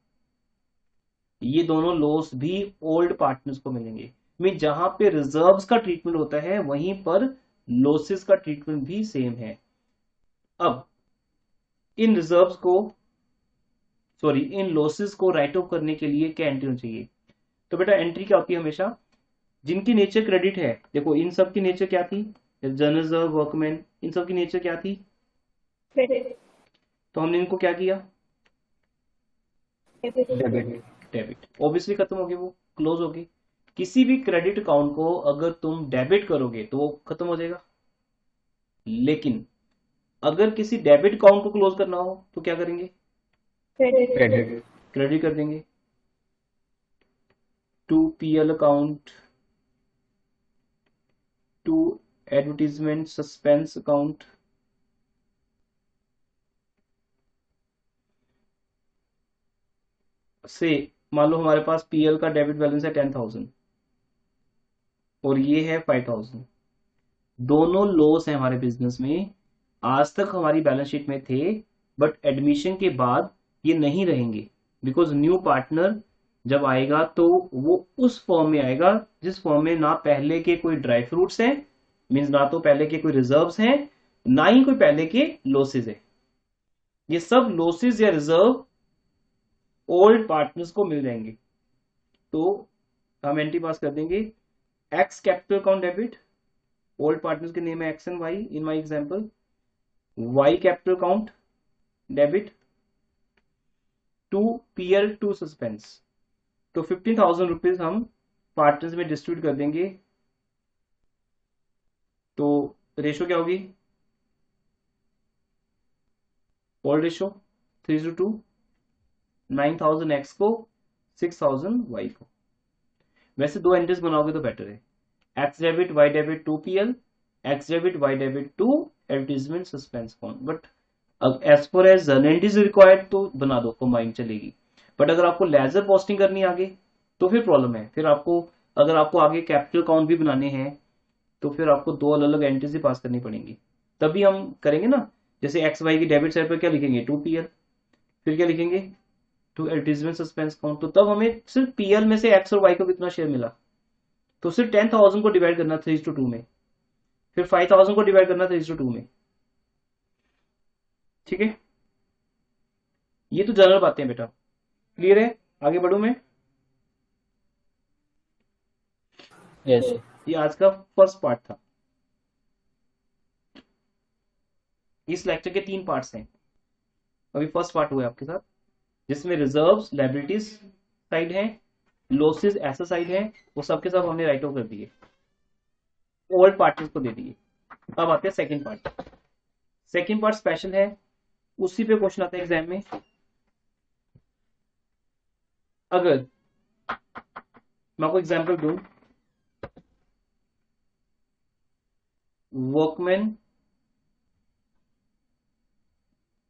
ये दोनों लॉस भी ओल्ड पार्टनर्स को मिलेंगे। मीन जहां पे रिजर्व्स का ट्रीटमेंट होता है वहीं पर लॉसेस का ट्रीटमेंट भी सेम है। अब इन रिजर्व्स को, सॉरी, इन लॉसेस को राइट ऑफ करने के लिए क्या एंट्री होनी चाहिए? तो बेटा एंट्री क्या होती है हमेशा? जिनकी नेचर क्रेडिट है, देखो इन सब की नेचर क्या थी, जनरल रिजर्व, वर्कमैन, इन सब की नेचर क्या थी? क्रेडिट। तो हमने इनको क्या किया? डेबिट। डेबिट। ऑब्वियसली खत्म हो गए, वो क्लोज हो गए। किसी भी क्रेडिट अकाउंट को अगर तुम डेबिट करोगे तो वो खत्म हो जाएगा, लेकिन अगर किसी डेबिट अकाउंट को क्लोज करना हो तो क्या करेंगे? क्रेडिट। क्रेडिट। क्रेडिट कर देंगे to PL account, to advertisement suspense account, से मान लो हमारे पास पीएल का डेबिट बैलेंस है 10,000 और ये है 5,000। दोनों लॉस है हमारे बिजनेस में, आज तक हमारी बैलेंस शीट में थे, बट एडमिशन के बाद ये नहीं रहेंगे, बिकॉज न्यू पार्टनर जब आएगा तो वो उस फॉर्म में आएगा जिस फॉर्म में ना पहले के कोई ड्राई फ्रूट्स हैं, मीन्स ना तो पहले के कोई रिजर्व्स हैं, ना ही कोई पहले के लॉसेज है। ये सब लॉसेज या रिजर्व ओल्ड पार्टनर्स को मिल जाएंगे। तो हम एंट्री पास कर देंगे X capital account debit, old partners के नेम है X and Y in my example, Y capital account debit to PL to suspense. तो 15,000 रुपीज हम पार्टनर्स में डिस्ट्रीब्यूट कर देंगे। तो रेशो क्या होगी? ओल्ड रेशो 3:2, 9,000 एक्स को 6,000 वाई को। वैसे दो एंट्रीज बनाओगे तो बेटर है, X debit Y debit to PL, X debit Y debit to advertisement suspense form. But as per as entries required तो बना दो, कंबाइन चलेगी। बट अगर आपको लेजर पोस्टिंग करनी है आगे तो फिर प्रॉब्लम है, फिर आपको अगर आपको आगे कैपिटल अकाउंट भी बनाने हैं तो फिर आपको दो अलग अलग एंट्रीज ही पास करनी पड़ेंगी, तभी हम करेंगे ना। जैसे एक्स वाई की डेबिट साइड पर क्या लिखेंगे? टू पीएल, फिर क्या लिखेंगे? To advertisement suspense account. तो तब हमें सिर्फ पीएल में से एक्स और वाई को कितना शेयर मिला, तो सिर्फ 10,000 को डिवाइड करना 3:2 में, फिर 5,000 को डिवाइड करना 3:2 में। ठीक है, ये तो जनरल बातें हैं बेटा, क्लियर है? आगे बढ़ू मैं? यस। ये आज का फर्स्ट पार्ट था। इस लेक्चर के 3 पार्ट्स हैं, अभी फर्स्ट पार्ट हुआ है आपके साथ, जिसमें रिजर्व्स लायबिलिटीज साइड है, लॉसेस एसेट साइड है, वो सबके सब हमने राइट ऑफ कर दिए, ओल्ड पार्टनर्स को दे दिए। अब आते हैं second part. Second part special है, उसी पे क्वेश्चन आता है एग्जाम में। अगर मैं आपको एग्जांपल दूं, वर्कमैन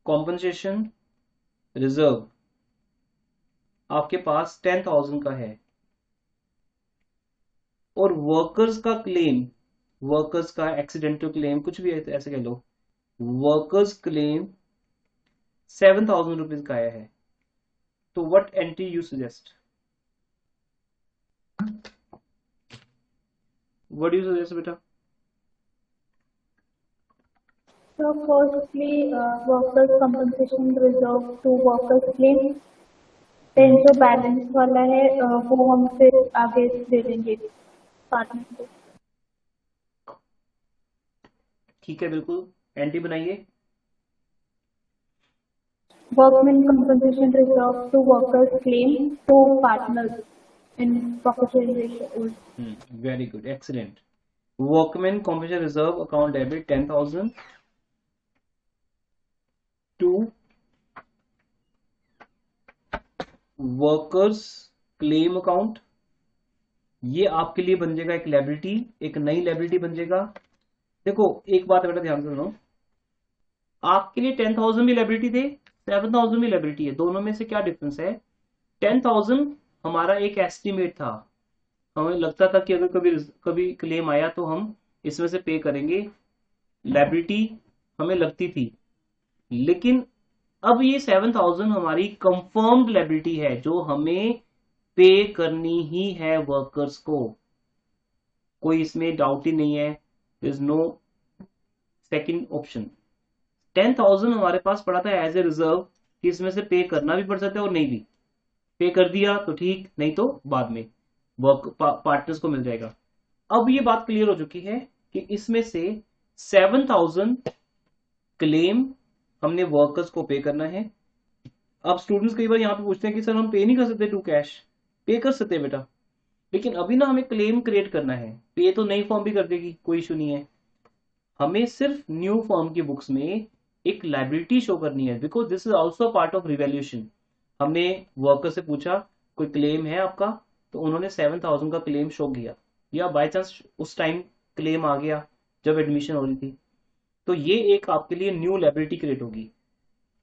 कॉम्पनसेशन रिजर्व आपके पास 10,000 का है, और वर्कर्स का क्लेम, वर्कर्स का एक्सीडेंटल क्लेम, कुछ भी ऐसे कह लो, वर्कर्स क्लेम 7,000 रुपीज का आया है, तो what entry you suggest? What you suggest बेटा? So firstly, workers compensation reserve to workers claim, then जो बैलेंस वाला है वो हम फिर आगे दे देंगे पार्टनर को। ठीक है, बिल्कुल एंट्री बनाइए। Workmen compensation reserve to workers claim to partners in profit sharing ratio. Very good, excellent. Workman compensation reserve account debit 10,000 to workers claim account. ये आपके लिए बन जाएगा एक लायबिलिटी, एक नई लायबिलिटी बन जाएगा। देखो एक बात बेटा ध्यान से सुनो, आपके लिए 10,000 भी लायबिलिटी थे, 7,000 भी लायबिलिटी है, दोनों में से क्या डिफरेंस है? 10,000 हमारा एक एस्टिमेट था, हमें लगता था कि अगर कभी कभी क्लेम आया तो हम इसमें से पे करेंगे, लायबिलिटी हमें लगती थी। लेकिन अब ये 7,000 हमारी कंफर्म्ड लायबिलिटी है, जो हमें पे करनी ही है वर्कर्स को, कोई इसमें डाउट ही नहीं है, there is no second option. 10,000 हमारे पास पड़ा था एज ए रिजर्व कि इसमें से पे करना भी पड़ सकता है और नहीं भी, पे कर दिया तो ठीक, नहीं तो बाद में वर्क पार्टनर्स को मिल जाएगा। अब ये बात क्लियर हो चुकी है कि इसमें से 7,000 क्लेम हमने वर्कर्स को पे करना है। अब स्टूडेंट्स कई बार यहाँ पे पूछते हैं कि सर हम पे नहीं कर सकते टू कैश? पे कर सकते हैं बेटा, लेकिन अभी ना हमें क्लेम क्रिएट करना है। पे तो नई फॉर्म भी कर देगी, कोई इशू नहीं है, हमें सिर्फ न्यू फॉर्म की बुक्स में एक लाइबिलिटी शो करनी है, because this is also part of revaluation. हमने वर्कर से पूछा कोई क्लेम है आपका, तो उन्होंने 7,000 का क्लेम शो किया, या बाय चांस उस टाइम क्लेम आ गया जब एडमिशन हो रही थी, तो ये एक आपके लिए न्यू लाइबिलिटी क्रिएट होगी।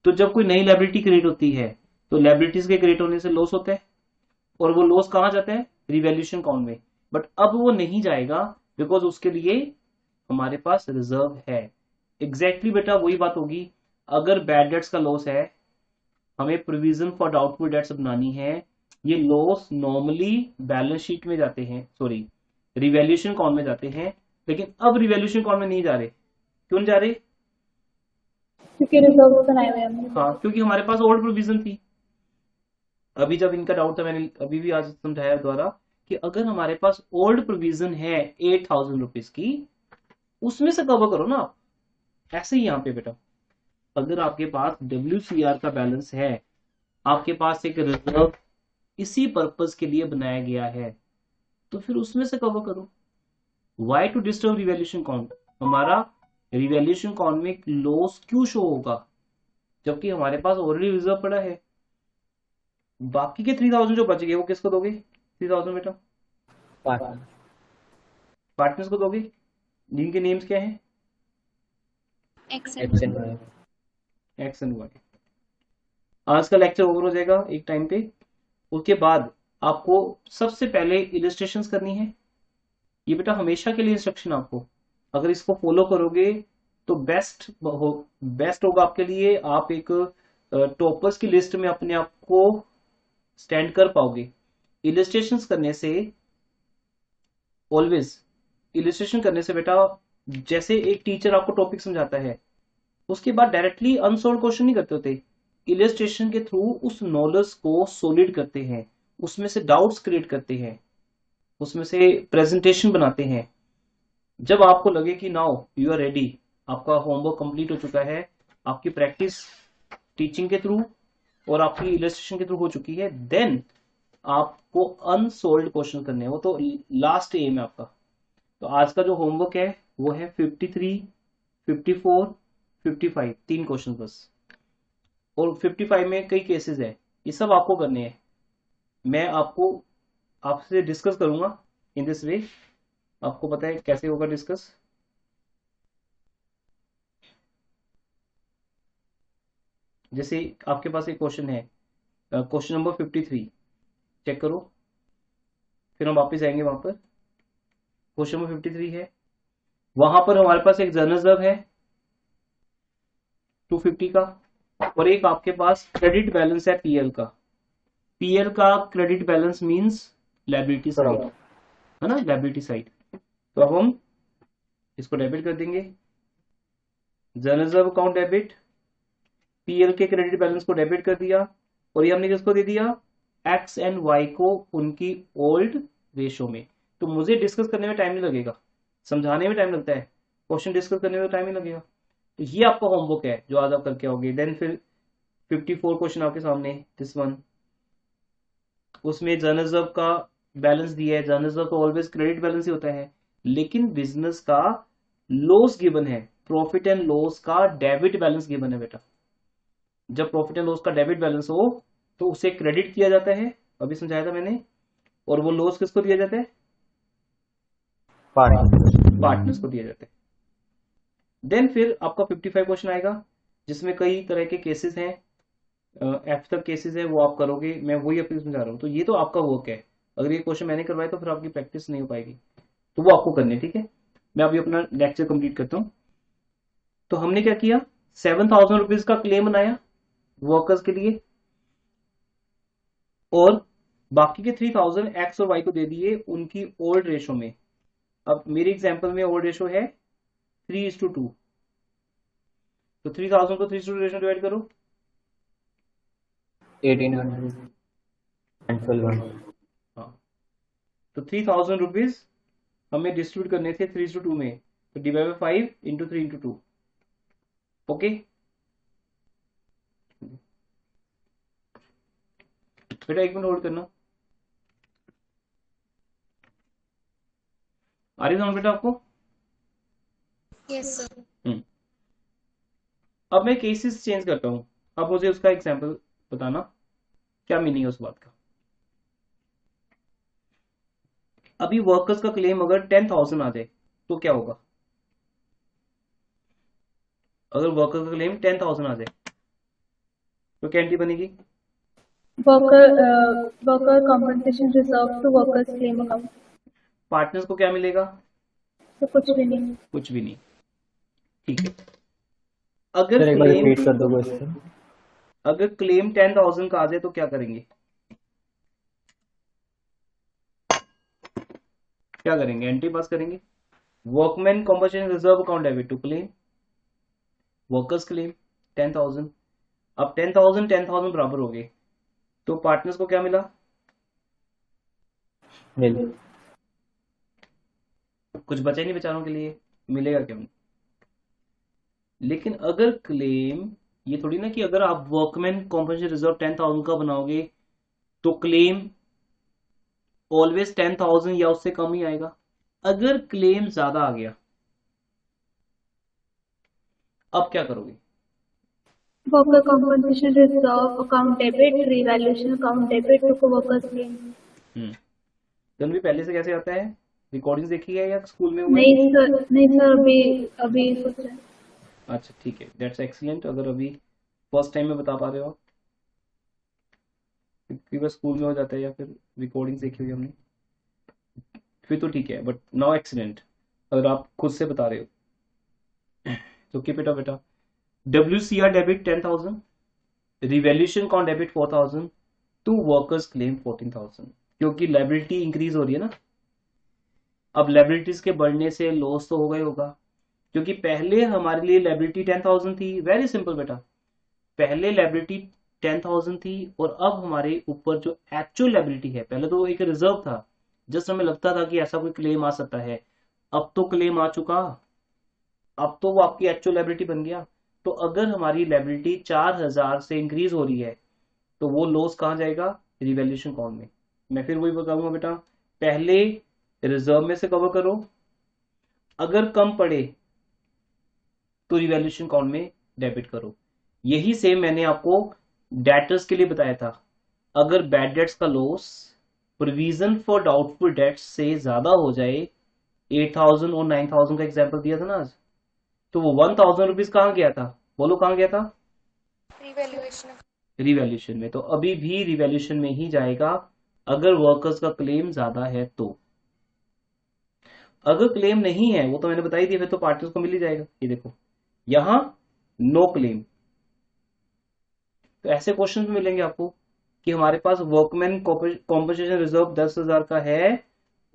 तो जब कोई नई लाइबिलिटी क्रिएट होती है तो लाइबिलिटीज के क्रिएट होने से लॉस होता है, और वो लॉस कहाँ जाता है, रिवैल्यूएशन अकाउंट में। बट अब वो नहीं जाएगा बिकॉज उसके लिए हमारे पास रिजर्व है। एग्जैक्टली बेटा वही बात होगी, अगर बैड डेट्स का लॉस है, हमें प्रोविजन फॉर डाउटफुल डेट्स बनानी है, ये लॉस नॉर्मली बैलेंस शीट में जाते हैं, सॉरी रिवैल्यूएशन अकाउंट में जाते हैं, लेकिन अब रिवैल्यूएशन अकाउंट में नहीं जा रहे। क्यों नहीं जा रहे? क्योंकि रिजर्व बनाए हुए हैं हमने। हाँ, क्योंकि हमारे पास ओल्ड प्रोविजन थी। अभी जब इनका डाउट था, मैंने अभी भी आज समझाया द्वारा कि अगर हमारे पास ओल्ड प्रोविजन है 8,000 रुपीज की, उसमें से कवर करो ना आप। ऐसे ही यहाँ पे बेटा, अगर आपके पास WCR का बैलेंस है, आपके पास एक रिजर्व इसी पर्पज के लिए बनाया गया है, तो फिर उसमें से कवर करो। Why to disturb revaluation account? हमारा रिवैल्यूएशन अकाउंट में लॉस क्यों शो होगा जबकि हमारे पास ऑलरेडी रिजर्व पड़ा है। बाकी के 3,000 जो बच गए वो किसको दोगे? 3,000 बेटा पार्टनर। पार्टनर्स को दोगे, जिनके नेम्स क्या हैं? X and Y. X and Y. आज का लेक्चर ओवर हो जाएगा एक टाइम पे। उसके बाद आपको सबसे पहले इलस्ट्रेशंस करनी है। ये बेटा हमेशा के लिए इंस्ट्रक्शन, आपको अगर इसको फॉलो करोगे तो बेस्ट होगा आपके लिए। आप एक टॉपर्स की लिस्ट में अपने आप को स्टैंड कर पाओगे। इलस्ट्रेशंस करने से, ऑलवेज इलस्ट्रेशन करने से बेटा, जैसे एक टीचर आपको टॉपिक समझाता है, उसके बाद डायरेक्टली अनसॉल्व क्वेश्चन नहीं करते होते, इलस्ट्रेशन के थ्रू उस नॉलेज को सॉलिड करते हैं, उसमें से डाउट्स क्रिएट करते हैं, उसमें से प्रेजेंटेशन बनाते हैं। जब आपको लगे कि नाउ यू आर रेडी, आपका होमवर्क कंप्लीट हो चुका है, आपकी प्रैक्टिस टीचिंग के थ्रू और आपकी इलस्ट्रेशन के थ्रू हो चुकी है, देन आपको अनसोल्ड क्वेश्चन करने हैं। वो तो लास्ट एम है आपका। तो आज का जो होमवर्क है वो है 53, 54, 55, 3 क्वेश्चन बस। और 55 में कई केसेस है, ये सब आपको करने हैं। मैं आपसे डिस्कस करूंगा इन दिस वे। आपको पता है कैसे होगा डिस्कस। जैसे आपके पास एक क्वेश्चन है, क्वेश्चन नंबर 53, चेक करो, फिर हम वापस आएंगे वहां पर। क्वेश्चन नंबर 53 है, वहां पर हमारे पास एक जनरल रिजर्व है 250 का, और एक आपके पास क्रेडिट बैलेंस है PL का। PL का credit balance means liability side, है ना, लायबिलिटी साइड। तो अब हम इसको डेबिट कर देंगे, general reserve account debit, PL के क्रेडिट बैलेंस को डेबिट कर दिया, और ये हमने किसको दे दिया? X एंड Y को उनकी ओल्ड रेशो में। तो मुझे डिस्कस करने में टाइम नहीं लगेगा, समझाने में टाइम लगता है, क्वेश्चन डिस्कस करने में टाइम नहीं लगेगा। तो ये आपका होमवर्क है जो आज आप करके आओगे। देन फिर 54 क्वेश्चन आपके सामने, दिस वन, उसमें जनरल रिजर्व का बैलेंस दिया है। जनरल रिजर्व तो ऑलवेज क्रेडिट बैलेंस ही होता है, लेकिन बिजनेस का लॉस गिवन है, प्रॉफिट एंड लॉस का डेबिट बैलेंस गिवन है बेटा। जब प्रॉफिट एंड लॉस का डेबिट बैलेंस हो तो उसे क्रेडिट किया जाता है, अभी समझाया था मैंने, और वो लॉस किसको दिया जाता है? पार्टनर्स को दिया जाता है। देन फिर आपका 55 क्वेश्चन आएगा जिसमें कई तरह के केसेस हैं, F तक केसेस है, वो आप करोगे, मैं वही अपनी समझा रहा हूँ। तो ये तो आपका वर्क है, अगर ये क्वेश्चन मैंने करवाए तो फिर आपकी प्रैक्टिस नहीं हो पाएगी, तो वो आपको करनी है, ठीक है। मैं अभी अपना लेक्चर कंप्लीट करता हूँ। तो हमने क्या किया, 7,000 रुपीज का क्लेम बनाया वर्कर्स के लिए, और बाकी के 3,000 X और Y को दे दिए उनकी ओल्ड रेशो में। अब मेरी एग्जांपल में ओल्ड रेशो है 3:2, तो 3,000 को 3:2 रेशो डिवाइड करो, 1800 and 1200। हाँ, तो 3,000 रुपीज हमें डिस्ट्रीब्यूट करने थे 3:2 में, तो divide by 5 into 3 into 2। Okay, बेटा एक मिनट होल्ड करना। आ रही समझ बेटा आपको? Yes sir. अब मैं केसेस चेंज करता हूँ, अब मुझे उसका एग्जाम्पल बताना क्या मीनिंग है उस बात का। अभी वर्कर्स का क्लेम अगर 10,000 आ जाए तो क्या होगा? अगर वर्कर का क्लेम 10,000 आ जाए तो क्या एंट्री बनेगी? Worker compensation reserve to workers claim account. Partners को क्या मिलेगा? तो कुछ भी नहीं। कुछ भी नहीं। ठीक है। अगर सर एक बार क्लेम रिपीट कर दो क्वेश्चन। अगर क्लेम 10,000 का आ जाए तो क्या करेंगे? क्या करेंगे? एंट्री पास करेंगे। Workman compensation reserve account debit to claim workers claim 10,000। अब 10,000 10,000 बराबर हो गए, तो पार्टनर्स को क्या मिला? मिल कुछ बचा ही नहीं बेचारों के लिए, मिलेगा क्या? लेकिन अगर क्लेम, ये थोड़ी ना कि अगर आप वर्कमैन कॉम्पनसेशन रिजर्व 10,000 का बनाओगे तो क्लेम ऑलवेज 10,000 या उससे कम ही आएगा। अगर क्लेम ज्यादा आ गया, अब क्या करोगे? Worker compensation reserve account debit revaluation account debit to workers claim. भी पहले से कैसे आता है? रिकॉर्डिंग देखी है या स्कूल में हुआ है? नहीं सर, अभी अभी सोचा है। अच्छा ठीक है, दैट्स एक्सीलेंट। अगर अभी फर्स्ट टाइम में बता पा रहे हो आप, क्योंकि बस स्कूल में हो जाता है या फिर रिकॉर्डिंग देखी हुई हमने, फिर तो ठीक है, बट नाउ एक्सीलेंट अगर आप खुद से बता रहे हो तो कीप इट अप बेटा। WCR डेबिट 10,000, रिवैल्यूएशन कॉन डेबिट 4,000 टू वर्कर्स क्लेम 14,000, क्योंकि लाइबिलिटी इंक्रीज हो रही है ना। अब लाइबिलिटीज के बढ़ने से लॉस तो होगा ही होगा, क्योंकि पहले हमारे लिए लाइबिलिटी 10,000 थी। वेरी सिंपल बेटा, पहले लाइबिलिटी 10,000 थी और अब हमारे ऊपर जो एक्चुअल लाइबिलिटी है, पहले तो एक रिजर्व था, जस्ट हमें लगता था कि ऐसा कोई क्लेम आ सकता है, अब तो क्लेम आ चुका, अब तो वो आपकी एक्चुअल लाइबिलिटी बन गया। तो अगर हमारी लाइबिलिटी 4,000 से इंक्रीज हो रही है तो वो लॉस कहाँ जाएगा? रिवैल्यूएशन कॉल में। मैं फिर वही बताऊंगा बेटा, पहले रिजर्व में से कवर करो, अगर कम पड़े तो रिवैल्यूएशन कॉल में डेबिट करो। यही सेम मैंने आपको डेटर्स के लिए बताया था। अगर बैड डेट्स का loss provision for doubtful debts से ज्यादा हो जाए, 8,000 और 9,000 का एग्जाम्पल दिया था ना आज, तो वो 1,000 रुपीज कहाँ गया था? बोलो कहाँ गया था? रिवैल्यूएशन में। तो अभी भी रिवैल्यूएशन में ही जाएगा अगर वर्कर्स का क्लेम ज्यादा है तो। अगर क्लेम नहीं है, वो तो मैंने बताई थी, फिर तो पार्टनर्स को मिल ही जाएगा। ये देखो यहां नो क्लेम। तो ऐसे क्वेश्चन भी मिलेंगे आपको कि हमारे पास वर्कमैन कॉम्पनसेशन रिजर्व 10,000 का है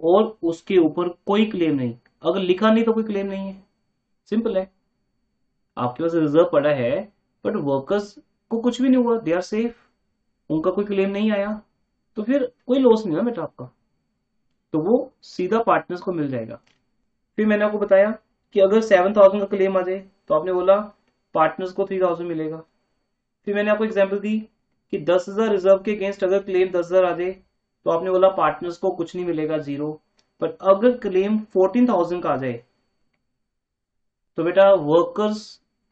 और उसके ऊपर कोई क्लेम नहीं। अगर लिखा नहीं तो कोई क्लेम नहीं है, सिंपल है। आपके पास रिजर्व पड़ा है बट वर्कर्स को कुछ भी नहीं हुआ, दे आर सेफ, उनका कोई क्लेम नहीं आया, तो फिर कोई लॉस नहीं है बेटा आपका, तो वो सीधा पार्टनर्स को मिल जाएगा। फिर मैंने आपको बताया कि अगर 7,000 का क्लेम आ जाए तो आपने बोला पार्टनर्स को 3,000 मिलेगा। फिर मैंने आपको एग्जांपल दी कि 10,000 रिजर्व के अगेंस्ट अगर क्लेम 10,000 आ जाए तो आपने बोला पार्टनर्स को कुछ नहीं मिलेगा, जीरो। पर अगर क्लेम 14,000 का आ जाए तो बेटा वर्कर्स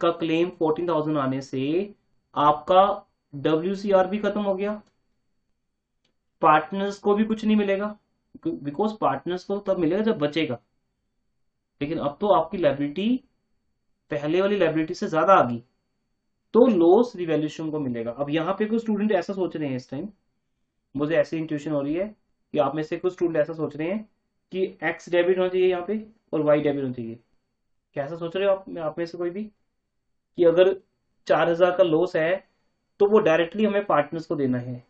का क्लेम 14,000 आने से आपका WCR भी खत्म हो गया, पार्टनर्स को भी कुछ नहीं मिलेगा, बिकॉज पार्टनर्स को तब मिलेगा जब बचेगा। लेकिन अब तो आपकी लाइबिलिटी पहले वाली लाइबिलिटी से ज्यादा आ गई, तो लॉस रिवैल्यूएशन को मिलेगा। अब यहाँ पे कुछ स्टूडेंट ऐसा सोच रहे हैं इस टाइम, मुझे ऐसी इंट्यूशन हो रही है कि आप में से कुछ स्टूडेंट ऐसा सोच रहे हैं कि एक्स डेबिट होना चाहिए यहाँ पे और वाई डेबिट होना चाहिए। क्या ऐसा सोच रहे हो आप में से कोई भी कि अगर 4,000 का लॉस है तो वो डायरेक्टली हमें पार्टनर्स को देना है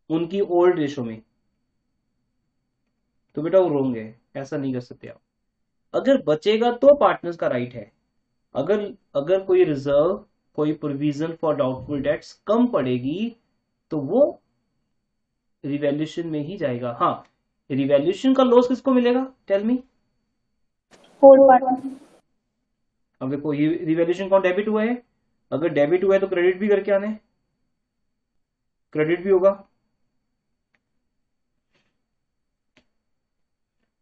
उनकी ओल्ड रेशो में? तो बेटा वो रोंग है, ऐसा नहीं कर सकते आप। अगर बचेगा तो पार्टनर्स का राइट है। अगर अगर कोई रिजर्व, कोई प्रोविजन फॉर डाउटफुल डेट्स कम पड़ेगी तो वो रिवैल्यूएशन में ही जाएगा। हाँ, रिवैल्यूएशन का लॉस किसको मिलेगा? Tell me. Whole partner. अब देखो ये रिवैल्यूएशन कौन डेबिट हुआ है, अगर डेबिट हुआ है तो क्रेडिट भी करके आने, क्रेडिट भी होगा,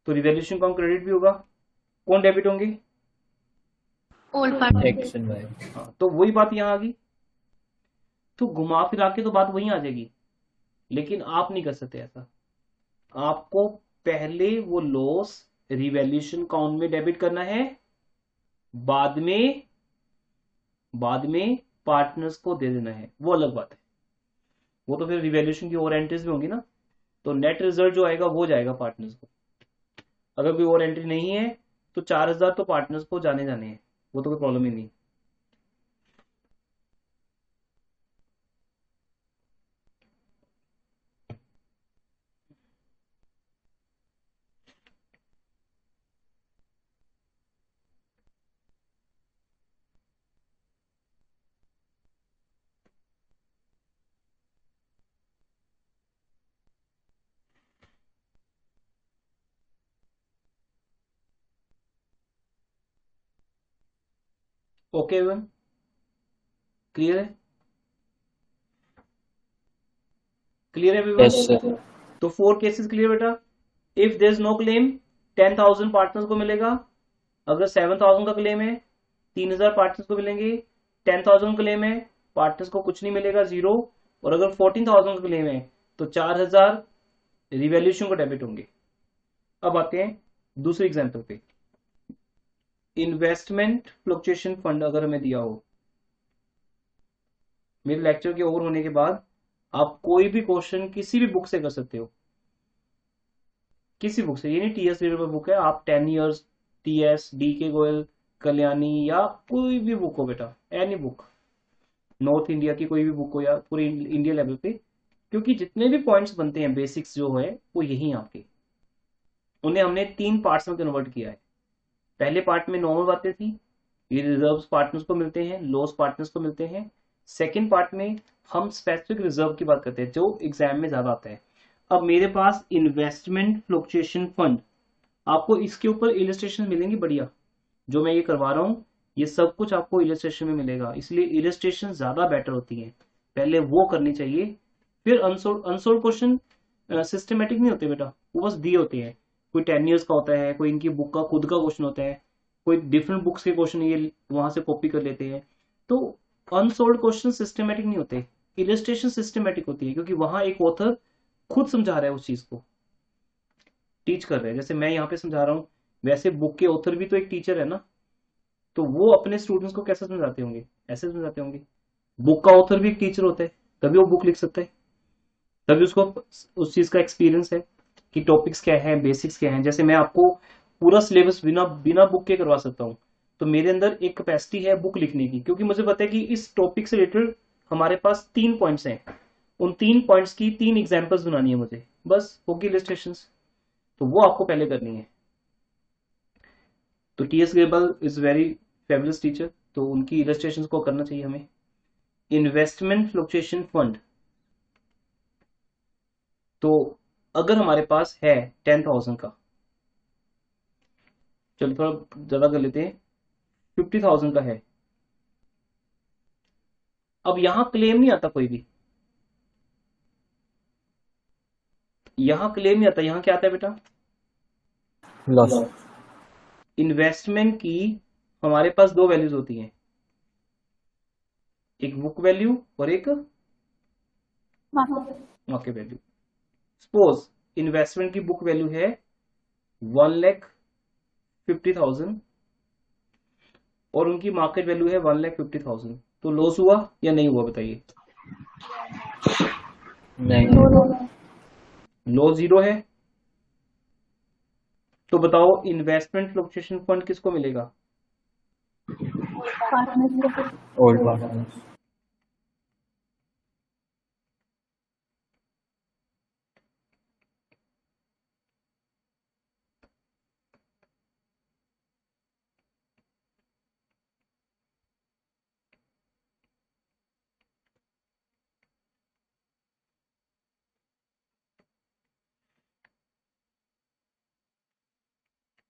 तो रिवैल्यूएशन कौन क्रेडिट भी होगा, कौन डेबिट होंगे? Old part X and Y. हाँ, तो वही बात यहाँ आ गई। तो घुमा फिरा के तो बात वही आ जाएगी, लेकिन आप नहीं कर सकते ऐसा। आपको पहले वो लॉस रिवैल्यूएशन काउंट में डेबिट करना है, बाद में पार्टनर्स को दे देना है, वो अलग बात है। वो तो फिर रिवैल्यूएशन की और एंट्रीज भी होंगी ना, तो नेट रिजल्ट जो आएगा वो जाएगा पार्टनर्स को। अगर कोई और एंट्री नहीं है तो 4,000 तो पार्टनर्स को जाने जाने हैं, वो तो कोई प्रॉब्लम ही नहीं। ओके एवरीवन, क्लियर है? क्लियर है एवरीवन? Yes sir. तो 4 केसेस क्लियर बेटा। If there is no claim 10,000 partners को मिलेगा। अगर 7,000 का क्लेम है 3,000 पार्टनर्स को मिलेंगे। 10,000 क्लेम है पार्टनर्स को कुछ नहीं मिलेगा, जीरो। और अगर 14,000 का क्लेम है तो 4,000 रिवैल्यूएशन को डेबिट होंगे। अब आते हैं दूसरे एग्जांपल पे। इन्वेस्टमेंट फ्लक्चुएशन फंड अगर हमें दिया हो, मेरे लेक्चर के ओवर होने के बाद आप कोई भी क्वेश्चन किसी भी बुक से कर सकते हो, किसी बुक से। ये नहीं टीएस रीडर बुक है, आप 10 इयर्स टीएस डी के गोयल कल्याणी या कोई भी बुक हो बेटा, एनी बुक, नॉर्थ इंडिया की कोई भी बुक हो या पूरे इंडिया लेवल पे, क्योंकि जितने भी पॉइंट्स बनते हैं बेसिक्स जो है वो यही आपके, उन्हें हमने 3 पार्ट्स में कन्वर्ट किया है। पहले पार्ट में नॉर्मल बातें थी, ये रिजर्व पार्टनर्स को मिलते हैं, लॉस पार्टनर्स को मिलते हैं। सेकेंड पार्ट में हम स्पेसिफिक रिजर्व की बात करते हैं जो एग्जाम में ज्यादा आता है। अब मेरे पास इन्वेस्टमेंट फ्लक्चुएशन फंड, आपको इसके ऊपर इलिस्ट्रेशन मिलेंगी बढ़िया। जो मैं ये करवा रहा हूँ ये सब कुछ आपको इलिस्ट्रेशन में मिलेगा, इसलिए इलिस्ट्रेशन ज्यादा बेटर होती है, पहले वो करनी चाहिए। फिर अनसोल्ड क्वेश्चन सिस्टमेटिक नहीं होते बेटा, वो बस दिए होते हैं। कोई 10 ईयर्स का होता है, कोई इनकी बुक का खुद का क्वेश्चन होता है, कोई डिफरेंट बुक्स के क्वेश्चन ये वहां से कॉपी कर लेते हैं। तो अनसोल्ड क्वेश्चन सिस्टमेटिक नहीं होते, इलिस्ट्रेशन सिस्टमेटिक होती है, क्योंकि वहां एक ऑथर खुद समझा रहा है उस चीज को, टीच कर रहे हैं। जैसे मैं यहाँ पे समझा रहा हूँ, वैसे बुक के ऑथर भी तो एक टीचर है ना, तो वो अपने स्टूडेंट्स को कैसे समझाते होंगे, ऐसे समझाते होंगे। बुक का ऑथर भी एक टीचर होता है, तभी वो बुक लिख सकता है, तभी उसको उस चीज का एक्सपीरियंस है कि टॉपिक्स क्या है, बेसिक्स क्या है। जैसे मैं आपको पूरा सिलेबस बिना बिना बुक के करवा सकता हूँ, तो मेरे अंदर एक कैपेसिटी है बुक लिखने की, क्योंकि मुझे पता है कि इस टॉपिक से रिलेटेड हमारे पास 3 पॉइंट्स हैं, उन 3 पॉइंट्स की 3 एग्जाम्पल्स बनानी है मुझे, बस होगी इलिस्ट्रेशन, तो वो आपको पहले करनी है। तो TS Grewal is very fabulous teacher, तो उनकी इलिस्ट्रेशन को करना चाहिए हमें। इन्वेस्टमेंट फ्लक्चुएशन फंड, तो अगर हमारे पास है 10,000 का, चलो थोड़ा ज्यादा कर लेते हैं, 50,000 का है। अब यहां क्लेम नहीं आता कोई भी, यहां क्लेम नहीं आता, यहां क्या आता है बेटा, लॉस। इन्वेस्टमेंट की हमारे पास 2 वैल्यूज होती हैं, एक बुक वैल्यू और एक मार्केट वैल्यू। सपोज इन्वेस्टमेंट की बुक वैल्यू है 1,50,000 और उनकी मार्केट वैल्यू है 1,50,000, तो लॉस हुआ या नहीं हुआ बताइए? नहीं। लॉस जीरो है, तो बताओ इन्वेस्टमेंट फ्लक्चुएशन फंड किसको मिलेगा? Old partners.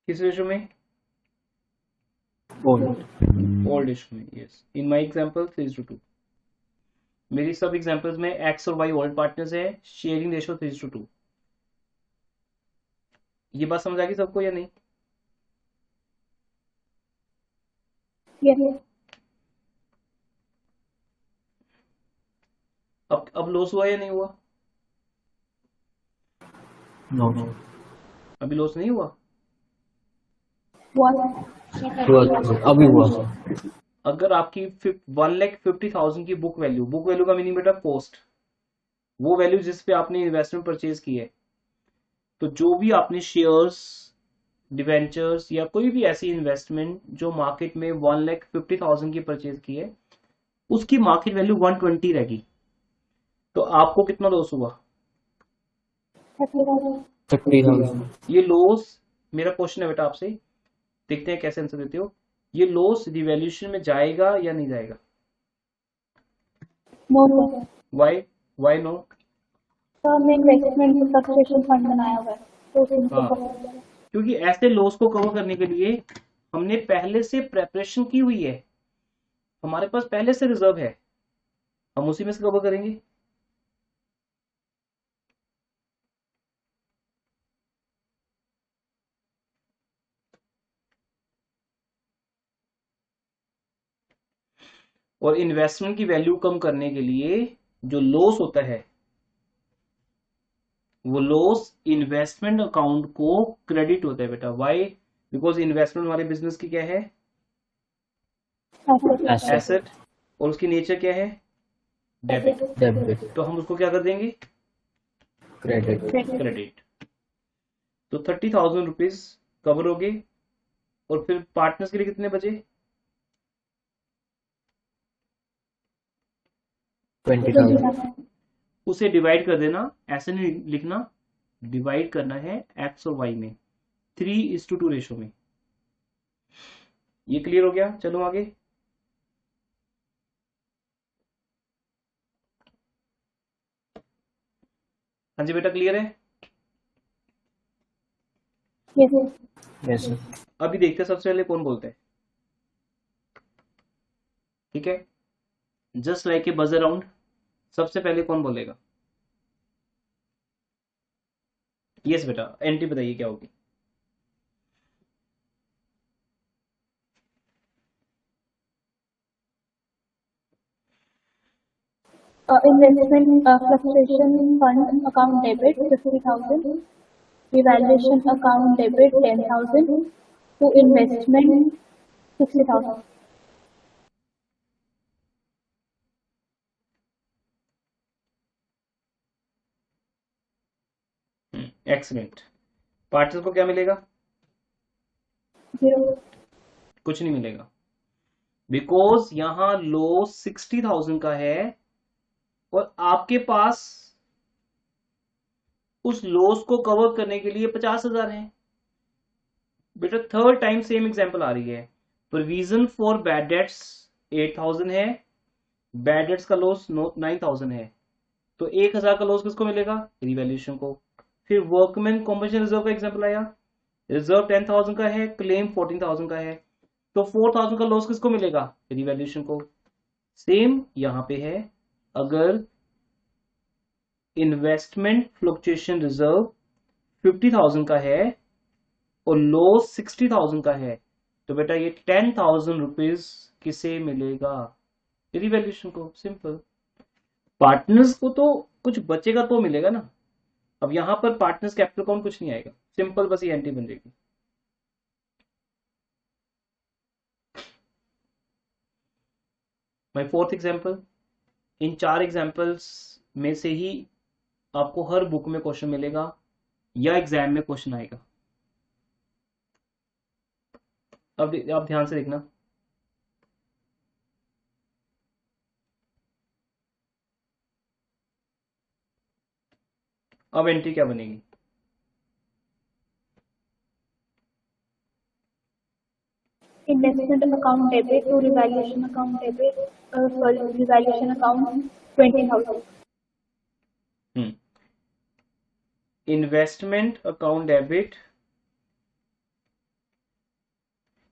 किस रेशो में? ओल्ड। ओल्ड रेशो में, यस। In my example 3:2। मेरी सब एग्जांपल्स में एक्स और वाई ओल्ड पार्टनर्स है, शेयरिंग रेशो 3:2। ये बात समझ आ गई सबको या नहीं? Yes. अब लॉस हुआ या नहीं हुआ? नो अभी लॉस नहीं हुआ। What? अभी हुआ था। अगर आपकी 1,50,000 की बुक वैल्यू का मीनिंग बेटा कॉस्ट, वो वैल्यू जिस पे आपने इन्वेस्टमेंट परचेज की है, तो जो भी आपने शेयर्स, डिवेंचर्स या कोई भी ऐसी इन्वेस्टमेंट जो मार्केट में 1,50,000 की परचेज की है, उसकी मार्केट वैल्यू 120 रहेगी, तो आपको कितना लॉस हुआ? 30,000। ये लॉस, मेरा क्वेश्चन है बेटा आपसे, देखते हैं कैसे आंसर देते हो। ये लॉस रिवैल्यूएशन में जाएगा या नहीं जाएगा? No, sir. Why no? तो हमने इन्वेस्टमेंट फ्लक्चुएशन फंड बनाया हुआ है, तो उसमें हाँ, क्योंकि ऐसे लॉस को कवर करने के लिए हमने पहले से प्रेपरेशन की हुई है, हमारे पास पहले से रिजर्व है, हम उसी में से कवर करेंगे। और इन्वेस्टमेंट की वैल्यू कम करने के लिए जो लॉस होता है, वो लॉस इन्वेस्टमेंट अकाउंट को क्रेडिट होता है बेटा। वाई? बिकॉज इन्वेस्टमेंट हमारे बिजनेस की क्या है? एसेट। और उसकी नेचर क्या है? डेबिट। डेबिट। तो हम उसको क्या कर देंगे? क्रेडिट। तो 30,000 रुपीज कवर हो गए। और फिर पार्टनर्स के लिए कितने बचे? 20,000। उसे डिवाइड कर देना, ऐसे नहीं लिखना, डिवाइड करना है एक्स और वाई में, 3:2 रेशो में। ये क्लियर हो गया? चलो आगे। हाँ जी बेटा, क्लियर है? Yes sir. अभी देखते हैं सबसे पहले कौन बोलता है। ठीक है, just like a buzzer round, सबसे पहले कौन बोलेगा? यस बेटा, एंट्री बताइए क्या होगी? Investment fluctuation fund account debit 50,000, revaluation account debit 10,000, to investment 60,000. Excellent. Partner को क्या मिलेगा? 0. कुछ नहीं मिलेगा, बिकॉज यहां लॉस 60,000 का है और आपके पास उस लॉस को कवर करने के लिए 50,000 है। बेटा थर्ड टाइम सेम एग्जांपल आ रही है। प्रोविजन फॉर बैड डेट्स 8,000 है, बैड डेट्स का लॉस 9,000 है, तो 1,000 का लॉस किसको मिलेगा? रिवैल्यूएशन को। फिर वर्कमैन कॉम्पनसेशन रिजर्व का एग्जांपल आया, रिजर्व 10,000 का है, क्लेम 14,000 का है, तो 4,000 का लॉस किसको मिलेगा? रिवैल्यूएशन को। सेम यहां पे है, अगर इन्वेस्टमेंट फ्लक्चुएशन रिजर्व 50,000 का है और लॉस 60,000 का है, तो बेटा ये 10,000 रुपीज किसे मिलेगा? रिवैल्यूएशन को। सिंपल। पार्टनर्स को तो कुछ बचेगा तो मिलेगा ना। अब यहां पर पार्टनर्स कैपिटल अकाउंट कुछ नहीं आएगा, सिंपल बस ये एंट्री बन जाएगी। My fourth example. In 4 examples में से ही आपको हर बुक में क्वेश्चन मिलेगा या एग्जाम में क्वेश्चन आएगा। अब आप ध्यान से देखना, अब एंट्री क्या बनेगी? Investment account debit to revaluation account debit, revaluation account 20,000. Investment account debit,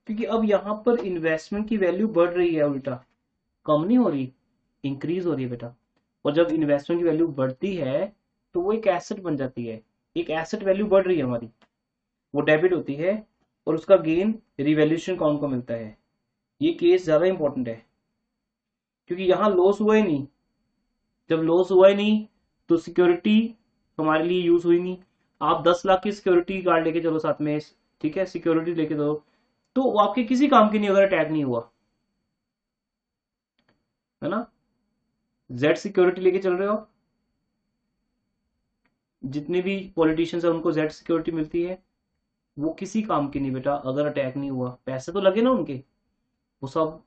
क्योंकि अब यहां पर इन्वेस्टमेंट की वैल्यू बढ़ रही है, उल्टा कम नहीं हो रही, इंक्रीज हो रही है बेटा। और जब इन्वेस्टमेंट की वैल्यू बढ़ती है तो वो एक एसेट बन जाती है, एक एसेट वैल्यू बढ़ रही है हमारी, वो डेबिट होती है और उसका गेन रिवैल्यूएशन अकाउंट को मिलता है। ये केस ज्यादा इंपॉर्टेंट है, क्योंकि यहाँ लॉस हुआ ही नहीं। जब लॉस हुआ ही नहीं तो सिक्योरिटी हमारे लिए यूज हुई नहीं। आप 10 लाख की सिक्योरिटी गार्ड लेके चलो साथ में, ठीक है, सिक्योरिटी लेके चलो, तो वो आपके किसी काम की नहीं अगर अटैक नहीं हुआ, है ना। जेड सिक्योरिटी लेके चल रहे हो आप, जितने भी पॉलिटिशियंस है उनको जेड सिक्योरिटी मिलती है, वो किसी काम की नहीं बेटा अगर अटैक नहीं हुआ। पैसे तो लगे ना उनके, वो सब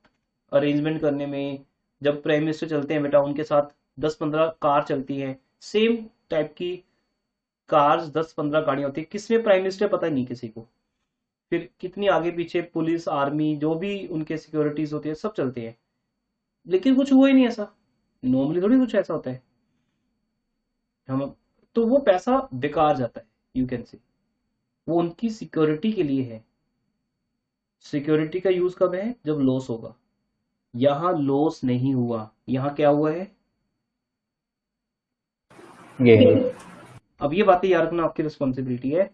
अरेंजमेंट करने में। जब प्राइम मिनिस्टर चलते हैं बेटा, उनके साथ 10-15 कार चलती हैं, सेम टाइप की कार्स, 10-15 गाड़ियां होती है, किसमें प्राइम मिनिस्टर पता ही नहीं किसी को। फिर कितनी आगे पीछे पुलिस आर्मी जो भी उनके सिक्योरिटीज होती है सब चलते हैं, लेकिन कुछ हुआ ही नहीं ऐसा। नॉर्मली थोड़ी कुछ ऐसा होता है। हम तो वो पैसा बेकार जाता है, यू कैन से, वो उनकी सिक्योरिटी के लिए है। सिक्योरिटी का यूज कब है? जब लॉस होगा। यहाँ लॉस नहीं हुआ, यहाँ क्या हुआ है? गेन। अब ये बातें याद रखना आपकी रिस्पॉन्सिबिलिटी है,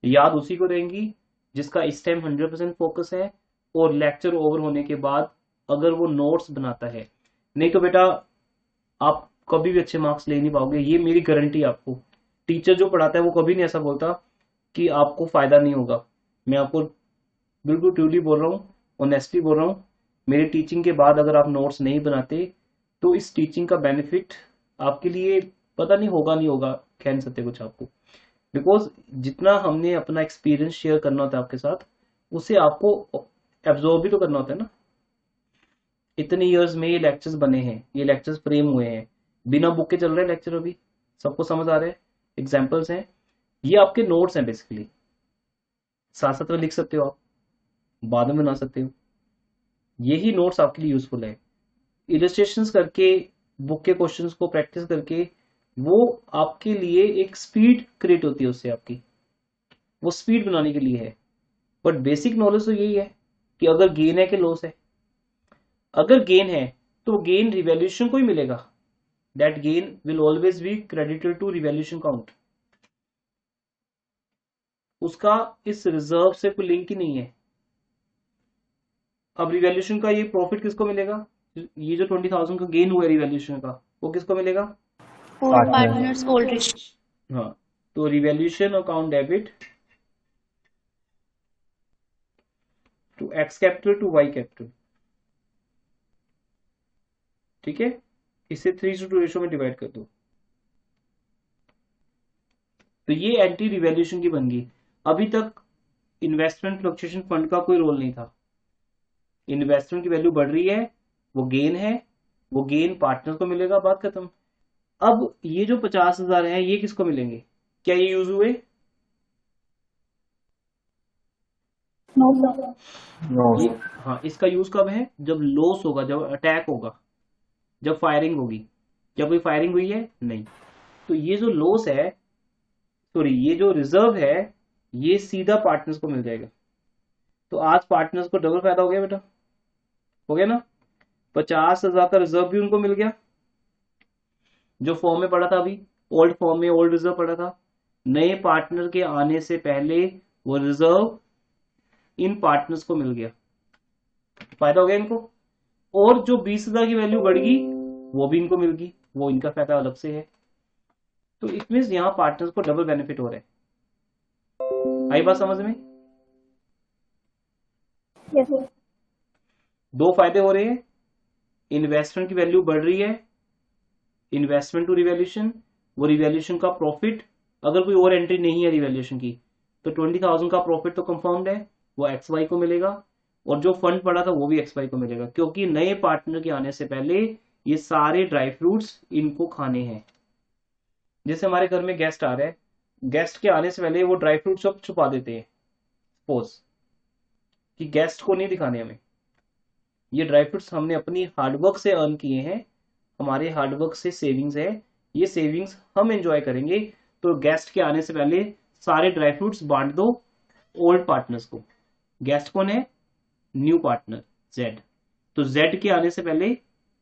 याद उसी को रहेंगी जिसका इस टाइम 100% फोकस है, और लेक्चर ओवर होने के बाद अगर वो नोट्स बनाता है। नहीं तो बेटा आप कभी भी अच्छे मार्क्स ले नहीं पाओगे, ये मेरी गारंटी है आपको। टीचर जो पढ़ाता है वो कभी नहीं ऐसा बोलता कि आपको फायदा नहीं होगा। मैं आपको बिल्कुल ट्रूली बोल रहा हूँ, ऑनेस्टली बोल रहा हूँ, मेरी टीचिंग के बाद अगर आप नोट्स नहीं बनाते तो इस टीचिंग का बेनिफिट आपके लिए पता नहीं होगा, नहीं होगा, कह नहीं सकते कुछ आपको। बिकॉज जितना हमने अपना एक्सपीरियंस शेयर करना होता है आपके साथ, उसे आपको एब्जॉर्ब भी तो करना होता है ना। इतने इयर्स में ये लेक्चर्स बने हैं, ये लेक्चर्स फ्रेम हुए हैं, बिना बुक के चल रहे लेक्चर, अभी सबको समझ आ रहे हैं, एग्जाम्पल्स हैं, ये आपके नोट्स हैं बेसिकली। साथ साथ में लिख सकते हो आप, बाद में बना सकते हो, यही नोट्स आपके लिए यूजफुल है। इलस्ट्रेशंस करके, बुक के क्वेश्चंस को प्रैक्टिस करके, वो आपके लिए एक स्पीड क्रिएट होती है उससे आपकी, वो स्पीड बनाने के लिए है। बट बेसिक नॉलेज तो यही है कि अगर गेन है कि लॉस है। अगर गेन है तो गेन रिवैल्यूएशन को ही मिलेगा, that gain will always be credited to revaluation account. उसका इस रिजर्व से कोई लिंक ही नहीं है। अब रिवैल्यूएशन का ये प्रॉफिट किसको मिलेगा? ये जो 20,000 का गेन हुआ है रिवैल्यूएशन का, वो किसको मिलेगा? All partner. partners already. हाँ, तो revaluation account debit to X capital to Y capital, ठीक है, इसे 3:2 रेशो में डिवाइड कर दो, तो ये एंटी रिवैल्यूएशन की बन गई। अभी तक इन्वेस्टमेंट फ्लक्चुएशन फंड का कोई रोल नहीं था। इन्वेस्टमेंट की वैल्यू बढ़ रही है, वो गेन है, वो गेन पार्टनर को मिलेगा, बात खत्म। अब ये जो 50,000 है ये किसको मिलेंगे? क्या ये यूज हुए? No, sir. नो। ये हाँ, इसका यूज कब है? जब लॉस होगा, जब अटैक होगा, जब फायरिंग होगी। क्या कोई फायरिंग हुई है? नहीं। तो ये जो लॉस है, सॉरी, ये जो रिजर्व है, ये सीधा पार्टनर्स को मिल जाएगा। तो आज पार्टनर्स को डबल फायदा हो गया बेटा, हो गया ना। 50,000 का रिजर्व भी उनको मिल गया, जो फॉर्म में पड़ा था अभी, ओल्ड फॉर्म में ओल्ड रिजर्व पड़ा था। नए पार्टनर के आने से पहले वो रिजर्व इन पार्टनर्स को मिल गया, फायदा हो गया इनको। और जो 20,000 की वैल्यू बढ़ गई वो भी इनको मिल गई, वो इनका फायदा अलग से है। तो इट मीन यहाँ पार्टनर्स को डबल बेनिफिट हो रहा है। आई बात समझ में? Yes, sir. दो फायदे हो रहे हैं, इन्वेस्टमेंट की वैल्यू बढ़ रही है, इन्वेस्टमेंट टू रिवैल्यूएशन, वो रिवैल्यूएशन का प्रॉफिट, अगर कोई और एंट्री नहीं है रिवैल्यूएशन की, तो 20,000 का प्रॉफिट तो कंफर्म्ड है, वो एक्स वाई को मिलेगा, और जो फंड पड़ा था वो भी एक्स वाई को मिलेगा, क्योंकि नए पार्टनर के आने से पहले ये सारे ड्राई फ्रूट्स इनको खाने हैं। जैसे हमारे घर में गेस्ट आ रहे हैं, गेस्ट के आने से पहले वो ड्राई फ्रूट सब छुपा देते हैं, सपोज कि गेस्ट को नहीं दिखाने हमें। ये ड्राई फ्रूट्स हमने अपनी हार्डवर्क से अर्न किए हैं, हमारे हार्डवर्क से सेविंग्स है, ये सेविंग्स हम एंजॉय करेंगे। तो गेस्ट के आने से पहले सारे ड्राई फ्रूट्स बांट दो ओल्ड पार्टनर्स को। गेस्ट कौन है? New partner Z. तो जेड के आने से पहले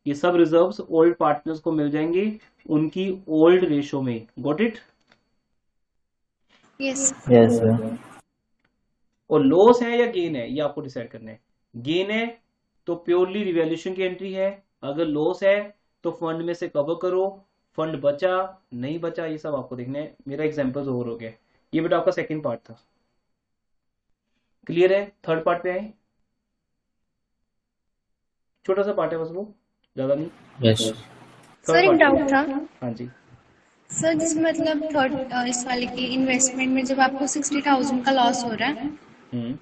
ये सब रिजर्व्स ओल्ड पार्टनर्स को मिल जाएंगे उनकी ओल्ड रेशो में। Got it? Yes. Yes sir. और लॉस है या गेन है ये आपको डिसाइड करना है। गेन है तो प्योरली रिवैल्यूएशन की एंट्री है। अगर लॉस है तो फंड में से कवर करो, फंड बचा नहीं बचा ये सब आपको देखना है। मेरा एग्जांपल्स ओवर हो गया। ये बेटा आपका सेकंड पार्ट था। क्लियर है? थर्ड पार्ट पे आए। छोटा सा पार्ट है बस, वो ज्यादा नहीं। यस सर थर्ड एक पार्ट डाउट था हाँ जी। सर, जिस मतलब थर्ड इस वाले की इन्वेस्टमेंट में जब आपको 60,000 का लॉस हो रहा है, हम्म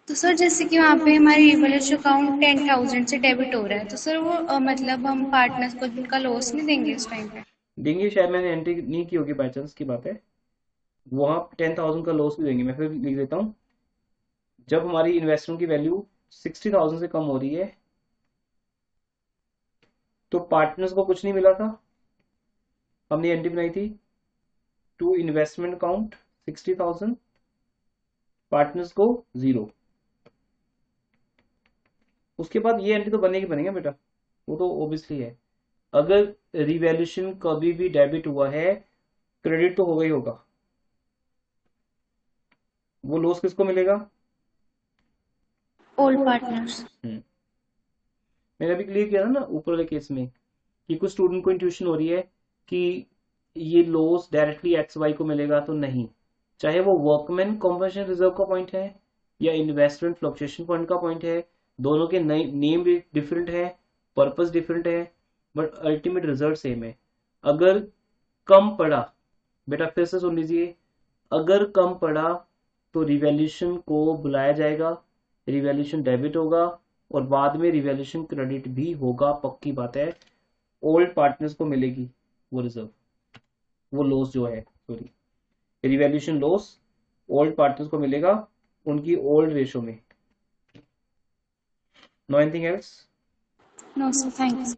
तो सर जैसे कि वहाँ पे हमारी रिवॉल्यूशन अकाउंट 10,000 से डेबिट हो रहा है, तो सर वो मतलब हम पार्टनर्स को उनका लॉस नहीं देंगे उस टाइम पे? देंगे, शायद मैंने एंट्री नहीं की होगी, बाई चांस की बात है। वहां 10,000 का लॉस भी देंगे। मैं फिर लिख देता हूँ, जब हमारी इन्वेस्टमेंट की वैल्यू 60,000 से कम हो रही है तो पार्टनर्स को कुछ नहीं मिला था। हमने एंट्री बनाई थी टू इन्वेस्टमेंट अकाउंट 60,000, पार्टनर्स को 0। उसके बाद ये एंट्री तो बनेगी बनेगा बेटा, वो तो ओबियसली है। अगर रिवैल्यूएशन कभी भी डेबिट हुआ है, क्रेडिट तो होगा ही होगा। वो लॉस किसको मिलेगा? All partners. मैंने अभी क्लियर किया था ना ऊपर वाले केस में कि कुछ स्टूडेंट को इंट्यूशन हो रही है कि ये लॉस डायरेक्टली एक्स वाई को मिलेगा, तो नहीं। चाहे वो वर्कमैन कॉम्पनसेशन रिजर्व का पॉइंट है या इन्वेस्टमेंट फ्लक्चुएशन फंड का पॉइंट है, दोनों के नेम भी डिफरेंट है, पर्पस डिफरेंट है, बट अल्टीमेट रिजल्ट सेम है। अगर कम पड़ा, बेटा फिर से सुन लीजिए, अगर कम पड़ा तो रिवैल्यूएशन को बुलाया जाएगा, रिवैल्यूएशन डेबिट होगा और बाद में रिवैल्यूएशन क्रेडिट भी होगा, पक्की बात है। ओल्ड पार्टनर्स को मिलेगी वो रिजर्व, वो लॉस जो है, sorry revaluation loss old partners को मिलेगा उनकी ओल्ड रेशो में। No anything else? No sir, thanks.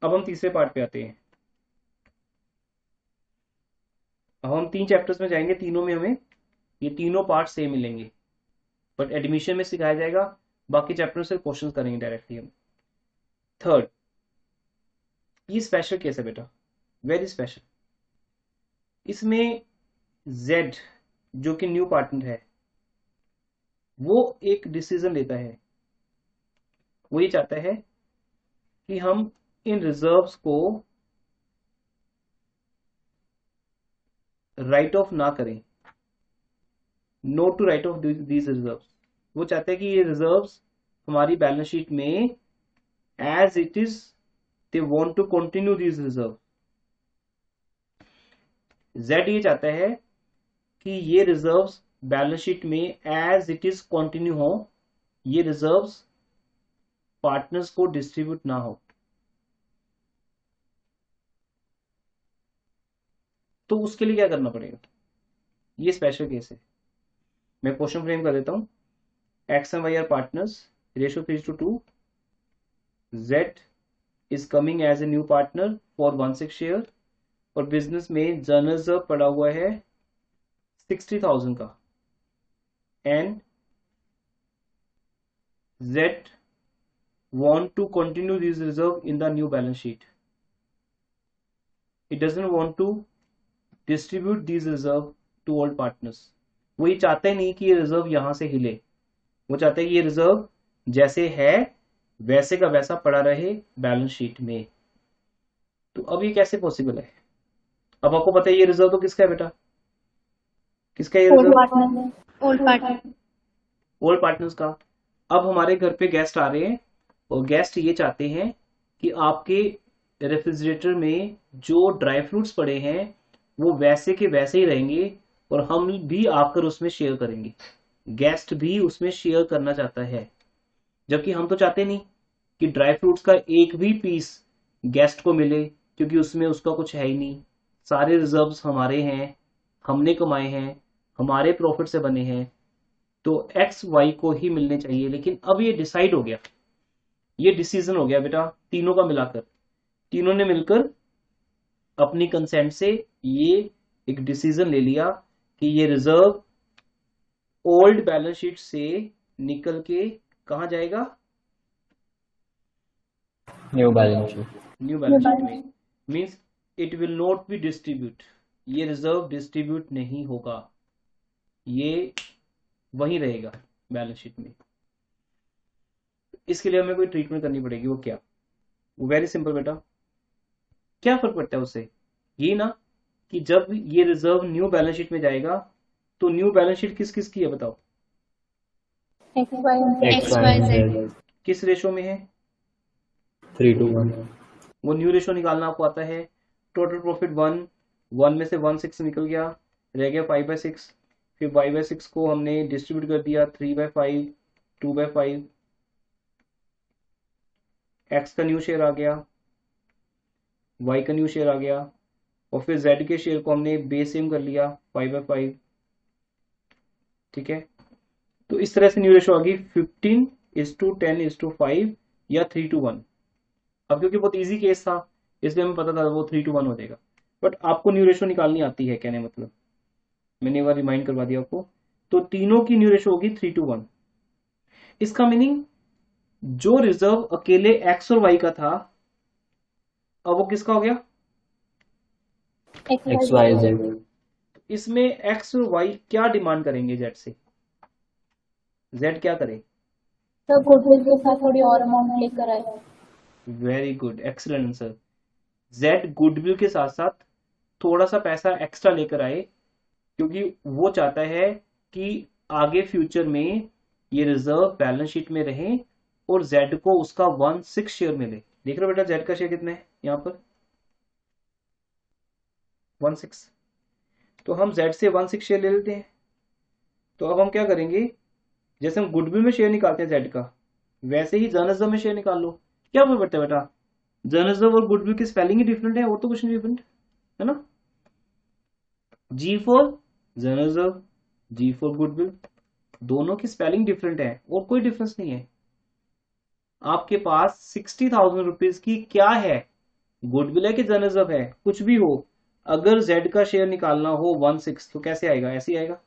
अब हम तीसरे पार्ट पे आते हैं। अब हम 3 चैप्टर्स में जाएंगे, तीनों में हमें ये तीनों पार्ट सेम मिलेंगे, बट एडमिशन में सिखाया जाएगा, बाकी चैप्टर से क्वेश्चंस करेंगे डायरेक्टली हम। थर्ड, ये स्पेशल केस है बेटा, वेरी स्पेशल। इसमें जेड जो कि न्यू पार्टनर है, वो एक डिसीजन लेता है। वो ये चाहता है कि हम इन रिजर्व्स को राइट ऑफ ना करें, no to write off these reserves. वो चाहते हैं कि ये रिजर्व्स हमारी बैलेंस शीट में as it is, they want to continue these reserve. Z ये चाहता है कि ये रिजर्व्स बैलेंस शीट में एज इट इज कंटिन्यू हो, ये रिजर्व्स पार्टनर्स को डिस्ट्रीब्यूट ना हो। तो उसके लिए क्या करना पड़ेगा? ये स्पेशल केस है। मैं क्वेश्चन फ्रेम कर देता हूं। X and Y are partners, ratio 3:2। Z is coming as a new partner for 1/6 share और बिजनेस में जर्नल रिजर्व पड़ा हुआ है 60,000 का, and Z want to continue this reserve in the new balance sheet. It doesn't want to distribute these reserve to all partners. वो ये चाहते नहीं कि ये रिजर्व यहां से हिले, वो चाहते हैं कि ये रिजर्व जैसे है वैसे का वैसा पड़ा रहे बैलेंस शीट में। तो अब ये कैसे पॉसिबल है? अब आपको पता है ये रिजर्व तो किसका है बेटा? किसका ये all reserve? Partner. All partner. All partners का। अब हमारे घर पे गेस्ट आ रहे हैं और गेस्ट ये चाहते हैं कि आपके रेफ्रिजरेटर में जो ड्राई फ्रूट्स पड़े हैं वो वैसे के वैसे ही रहेंगे और हम भी आकर उसमें शेयर करेंगे। गेस्ट भी उसमें शेयर करना चाहता है, जबकि हम तो चाहते नहीं कि ड्राई फ्रूट्स का एक भी पीस गेस्ट को मिले, क्योंकि उसमें उसका कुछ है ही नहीं। सारे रिजर्व्स हमारे हैं, हमने कमाए हैं, हमारे प्रॉफिट से बने हैं, तो एक्स वाई को ही मिलने चाहिए। लेकिन अब ये डिसाइड हो गया, ये डिसीजन हो गया बेटा तीनों का मिलाकर, तीनों ने मिलकर अपनी कंसेंट से ये एक डिसीजन ले लिया कि ये रिजर्व ओल्ड बैलेंस शीट से निकल के कहां जाएगा? New balance sheet. New balance sheet में। Means it will not be distribute, ये रिजर्व डिस्ट्रीब्यूट नहीं होगा, ये वहीं रहेगा बैलेंस शीट में। इसके लिए हमें कोई ट्रीटमेंट करनी पड़ेगी। वो क्या? वो वेरी सिंपल बेटा। क्या फर्क पड़ता है उससे? ये ना कि जब ये रिजर्व न्यू बैलेंस शीट में जाएगा तो न्यू बैलेंस शीट किस किस की है बताओ? XYZ। किस रेशो में है? 3:1। वो न्यू रेशो निकालना आपको आता है। टोटल प्रॉफिट 1 में से 1/6 निकल गया, रह गया 5/6। फिर 5/6 को हमने डिस्ट्रीब्यूट कर दिया 3/5, 2/5। एक्स का न्यू शेयर आ गया, वाई का न्यू शेयर आ गया, और फिर जेड के शेयर को हमने बेस सेम कर लिया 5/5। ठीक है, तो इस तरह से न्यू रेशो आ गई 15:10:5 या 3:1। अब क्योंकि बहुत इजी केस था इसलिए हमें पता था वो 3:1 हो जाएगा, बट आपको न्यू रेशो निकालनी आती है, कहने मतलब मैंने एक बार रिमाइंड करवा दिया आपको। तो तीनों की न्यू रेशो होगी 3:1। इसका मीनिंग जो रिजर्व अकेले एक्स और वाई का था अब वो किसका हो गया? XYZ। इसमें एक्स और वाई क्या डिमांड करेंगे जेड से? जेड क्या करे? तो गुडविल के साथ थोड़ी और अमाउंट लेकर आए। Very good, excellent answer. Z goodwill के साथ साथ थोड़ा सा पैसा एक्स्ट्रा लेकर आए, क्योंकि वो चाहता है कि आगे फ्यूचर में ये रिजर्व बैलेंस शीट में रहे और जेड को उसका 1/6 शेयर मिले। देख रहे हो बेटा जेड का शेयर कितना है यहाँ पर? 1/6। तो हम जेड से 1/6 शेयर ले लेते हैं। तो अब हम क्या करेंगे, जैसे हम गुडविल में शेयर निकालते हैं जेड का, वैसे ही जर्नलिज्म में शेयर निकाल लो। क्या फर्क पड़ता है बेटा? जर्नलिज्म और गुडविल की स्पेलिंग ही डिफरेंट है, और तो कुछ नहीं डिफरेंट है ना। G for journalism, G for goodwill, दोनों की स्पेलिंग डिफरेंट है और कोई डिफरेंस नहीं है। आपके पास 60,000 रुपीज की क्या है, गुडविल है कि जर्नलिज्म है, कुछ भी हो, अगर जेड का शेयर निकालना हो 1/6 तो कैसे आएगा? ऐसे ही आएगा।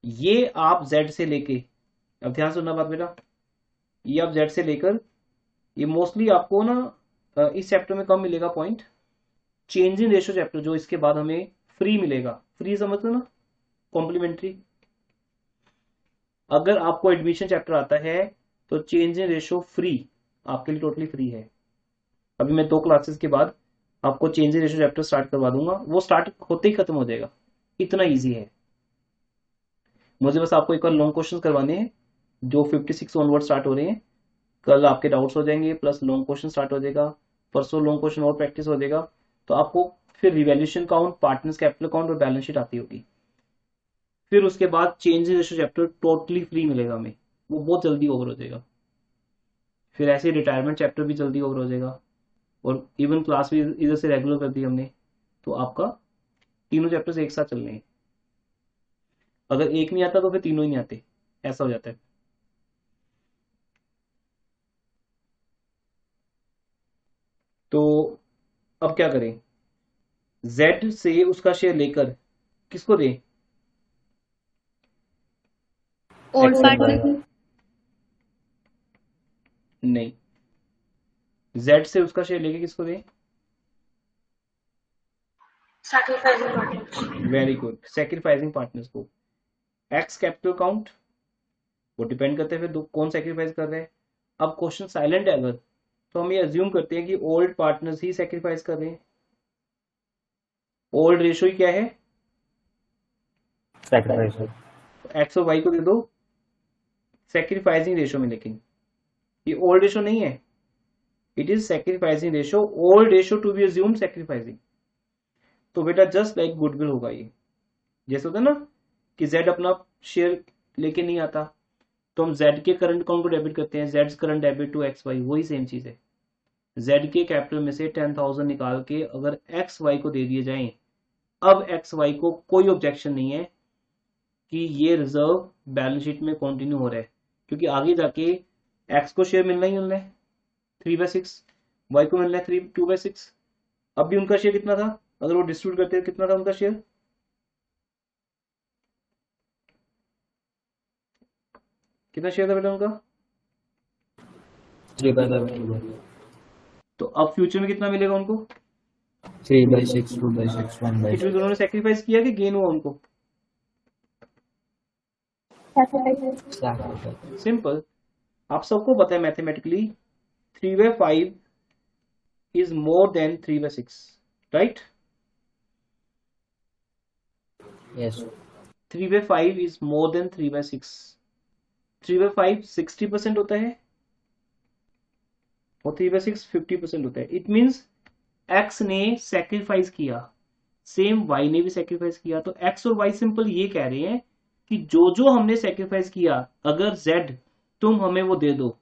ये आप जेड से लेके, अब ध्यान सुनना बात बेटा, ये आप जेड से लेकर, ये मोस्टली आपको ना इस चैप्टर में कम मिलेगा point, change in ratio chapter जो इसके बाद हमें फ्री मिलेगा। फ्री समझते ना, कॉम्प्लीमेंट्री। अगर आपको एडमिशन चैप्टर आता है तो चेंज इन रेशो फ्री, आपके लिए टोटली फ्री है। अभी मैं 2 क्लासेस के बाद आपको change in ratio chapter start करवा दूंगा, वो स्टार्ट होते ही खत्म हो जाएगा, इतना इजी है। मुझे बस आपको एक बार लॉन्ग क्वेश्चन करवाने हैं जो 56 ऑनवर्ड स्टार्ट हो रहे हैं। कल आपके डाउट्स हो जाएंगे, प्लस लॉन्ग क्वेश्चन स्टार्ट हो जाएगा, परसों लॉन्ग क्वेश्चन और प्रैक्टिस हो जाएगा। तो आपको फिर revaluation count, partners capital account और बैलेंस शीट आती होगी। फिर उसके बाद change in ratio chapter totally free मिलेगा हमें, वो बहुत जल्दी ओवर हो जाएगा। फिर ऐसे रिटायरमेंट चैप्टर भी जल्दी ओवर हो जाएगा, और इवन क्लास भी इधर से रेगुलर कर दी हमने, तो आपका तीनों चैप्टर्स एक साथ चल रहे हैं। अगर एक नहीं आता तो फिर तीनों ही नहीं आते, ऐसा हो जाता है। तो अब क्या करें, जेड से उसका शेयर लेकर किसको दें? Old XY। पार्टनर। नहीं, जेड से उसका शेयर लेके किसको दें? वेरी गुड, सैक्रिफाइसिंग पार्टनर्स को। एक्स कैपिटल अकाउंट, वो डिपेंड करते हैं फिर कौन सैक्रिफाइस कर रहे हैं। अब क्वेश्चन साइलेंट है अगर, तो हम ये अज्यूम करते हैं कि ओल्ड पार्टनर्स ही सैक्रिफाइस कर रहे हैं। ओल्ड रेशो ही क्या है? Sacrifice। एक्स और वाई को दे दो सैक्रिफाइसिंग रेशो में, लेकिन ये ओल्ड रेशो नहीं है, it is sacrificing ratio, old ratio to be assumed sacrificing. तो बेटा जस्ट लाइक गुडविल होगा ये। जैसे होता है ना कि जेड अपना शेयर लेके नहीं आता, तो हम जेड के करंट अकाउंट को डेबिट करते हैं, Z current debit to X Y, वही सेम चीज है। जेड के कैपिटल में से 10,000 निकाल के अगर एक्स वाई को दे दिए जाएं, अब एक्स वाई को कोई ऑब्जेक्शन नहीं है कि ये रिजर्व बैलेंस शीट में कंटिन्यू हो रहा है, क्योंकि आगे जाके एक्स को शेयर मिलना ही मिलना है 3/6, वाई को मिलना है 2/6। अब भी उनका शेयर कितना था, अगर वो डिस्ट्रीब्यूट करते हैं कितना था उनका शेयर? कितना शेयर था बेटा उनका? 3/7। तो अब फ्यूचर में कितना मिलेगा उनको? 3/6, 2/6, इट मीन 1/6। उन्होंने सेक्रीफाइस किया कि गेन हुआ उनको? sacrifice. सिंपल, आप सबको पता है mathematically 3/5 is more than 3/6, right? Yes. 3/5 is more than 3/6. 3/5 60% होता है और 3/6 50% होता है. इट मीन्स x ने सेक्रीफाइस किया, सेम y ने भी सेक्रीफाइस किया. तो x और y सिंपल ये कह रहे हैं कि जो जो हमने सेक्रीफाइस किया, अगर z तुम हमें वो दे दो,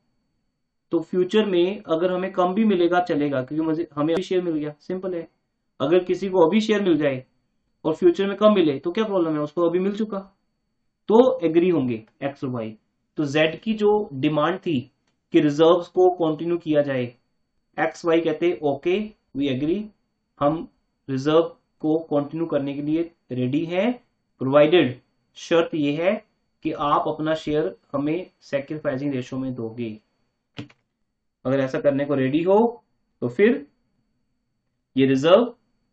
तो फ्यूचर में अगर हमें कम भी मिलेगा चलेगा, क्योंकि हमें अभी शेयर मिल गया. सिंपल है. अगर किसी को अभी शेयर मिल जाए और फ्यूचर में कम मिले तो क्या प्रॉब्लम है, उसको अभी मिल चुका, तो एग्री होंगे एक्स और वाई. तो जेड की जो डिमांड थी कि रिजर्व्स को कंटिन्यू किया जाए, एक्स वाई कहते ओके वी एग्री, हम रिजर्व को कंटिन्यू करने के लिए रेडी हैं, प्रोवाइडेड शर्त ये है कि आप अपना शेयर हमें सैक्रिफाइसिंग रेशो में दोगे. अगर ऐसा करने को रेडी हो तो फिर ये रिजर्व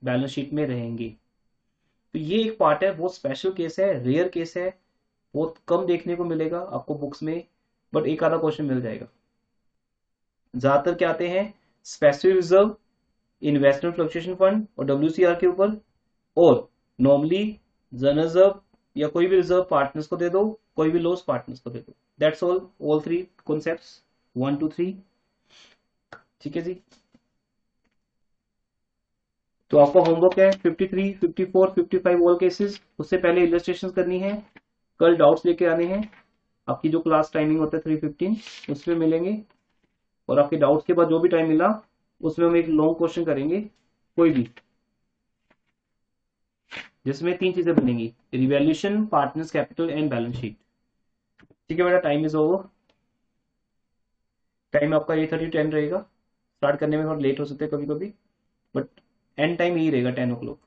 बैलेंस शीट में रहेंगे. तो ये एक पार्ट है, बहुत स्पेशल केस है, रेयर केस है, बहुत कम देखने को मिलेगा आपको बुक्स में, बट एक आधा क्वेश्चन मिल जाएगा. ज्यादातर क्या आते हैं, specific reserve, investment fluctuation fund और WCR के ऊपर, और नॉर्मली जनरल रिजर्व या कोई भी रिजर्व पार्टनर्स को दे दो, कोई भी लॉस पार्टनर्स को दे दो. That's all 3 concepts 1 to 3. ठीक है जी. तो आपका होमवर्क है 53, 54, 55 ऑल केसेस. उससे पहले इलस्ट्रेशंस करनी है, कल डाउट्स लेके आने हैं. आपकी जो क्लास टाइमिंग होता है 3:15 उसमें मिलेंगे, और आपके डाउट्स के बाद जो भी टाइम मिला उसमें हम एक लॉन्ग क्वेश्चन करेंगे, कोई भी, जिसमें 3 चीजें बनेंगी, revaluation, partners capital and balance sheet. ठीक है बेटा, टाइम इज ओवर. टाइम आपका 8:30 10 रहेगा. स्टार्ट करने में थोड़ा लेट हो सकते हैं कभी कभी, बट एंड टाइम यही रहेगा 10 o'clock.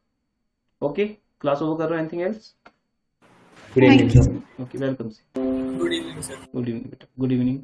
ओके, क्लास ओवर कर रहा हूँ. Anything else? Good evening, sir. Okay, welcome. Good evening बेटा. Good evening.